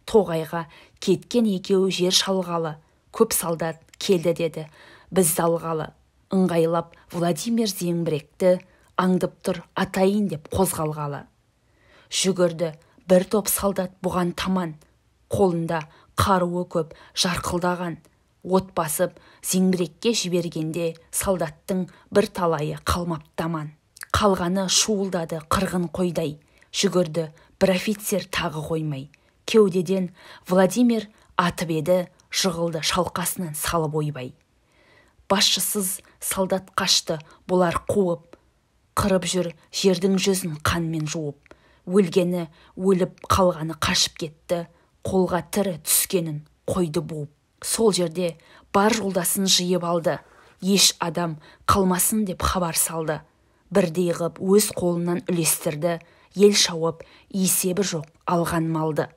Тоғайға кеткен екеуі жер шалғалы, көп солдат келді деді, біз алғалы. Ыңғайлап Владимир зеңбіректі, аңдып тұр атайын деп қозғалғалы. Жүгірді бір топ солдат бұған таман, қолында қаруы көп жарқылдаған. От басып зеңбірекке жібергенде солдаттың бір талайы қалмаптаман. Қалғаны шуылдады қырғын қойдай, жүгірді бір офицер тағы қоймай. Кеудеден Владимир атып еді, жығылды шалқасынан салып ойбай. Басшысыз солдат қашты, бұлар қуып, қырып жүр жердің жүзін қанмен жуып. Өлгені өліп қалғаны қашып кетті, қолға тірі түскенін қойды буып. Сол жерде бар жолдасын жиып алды, еш адам қалмасын деп хабар салды. Бірдей ғып өз қолынан үлестірді, ел шауып есебі жоқ алған малды.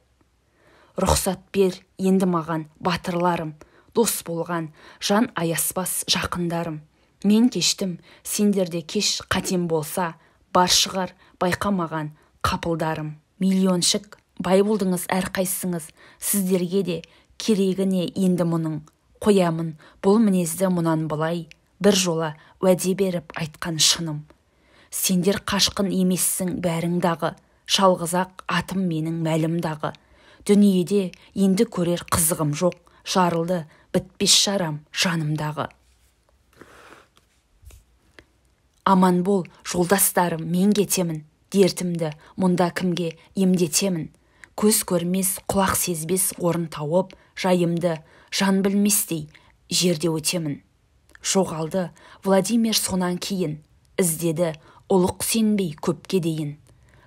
Рұқсат бер енді маған батырларым, дос болған жан аяспас жақындарым. Мен кештім, сендерде кеш қатем болса, бар шығар байқамаған қапылдарым. Миллионшік бай болдыңыз әрқайсыңыз, сіздерге де керегі не енді мұның? Қоямын бұл мінезді мұнан былай, бір жола уәде беріп айтқан шыным. Сендер қашқын емессің бәріңдағы, шалғызақ атым менің мәлімдағы. Дүниеде енді көрер қызығым жоқ, жарылды бітпес жарам жанымдағы. Аман бол жолдастарым, мен кетемін, дертімді мұнда кімге емдетемін. Көз көрмес, құлақ сезбес орын тауып, жайымды жан білместей жерде өтемін. Жоғалды Владимир сонан кейін, іздеді ұлық сенбей көпке дейін.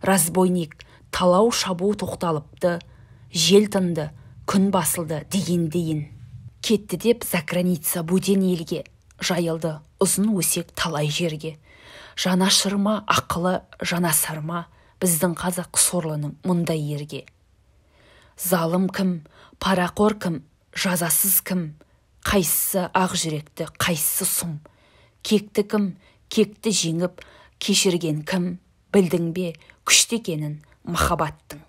Разбойник талау шабу тоқталыпты, жел тынды, күн басылды дегендейін. Кетті деп заграница бөтен елге, жайылды ұзын өсек талай жерге. Жанашырма ақылы жанасарма, біздің қазақ сорлының мұндай ерге. Залым кім, парақор кім, жазасыз кім, қайсысы ақ жүректі, қайсысы сұм. Кекті кім, кекті жеңіп, кешірген кім, білдің бе күшті екенін махаббаттың.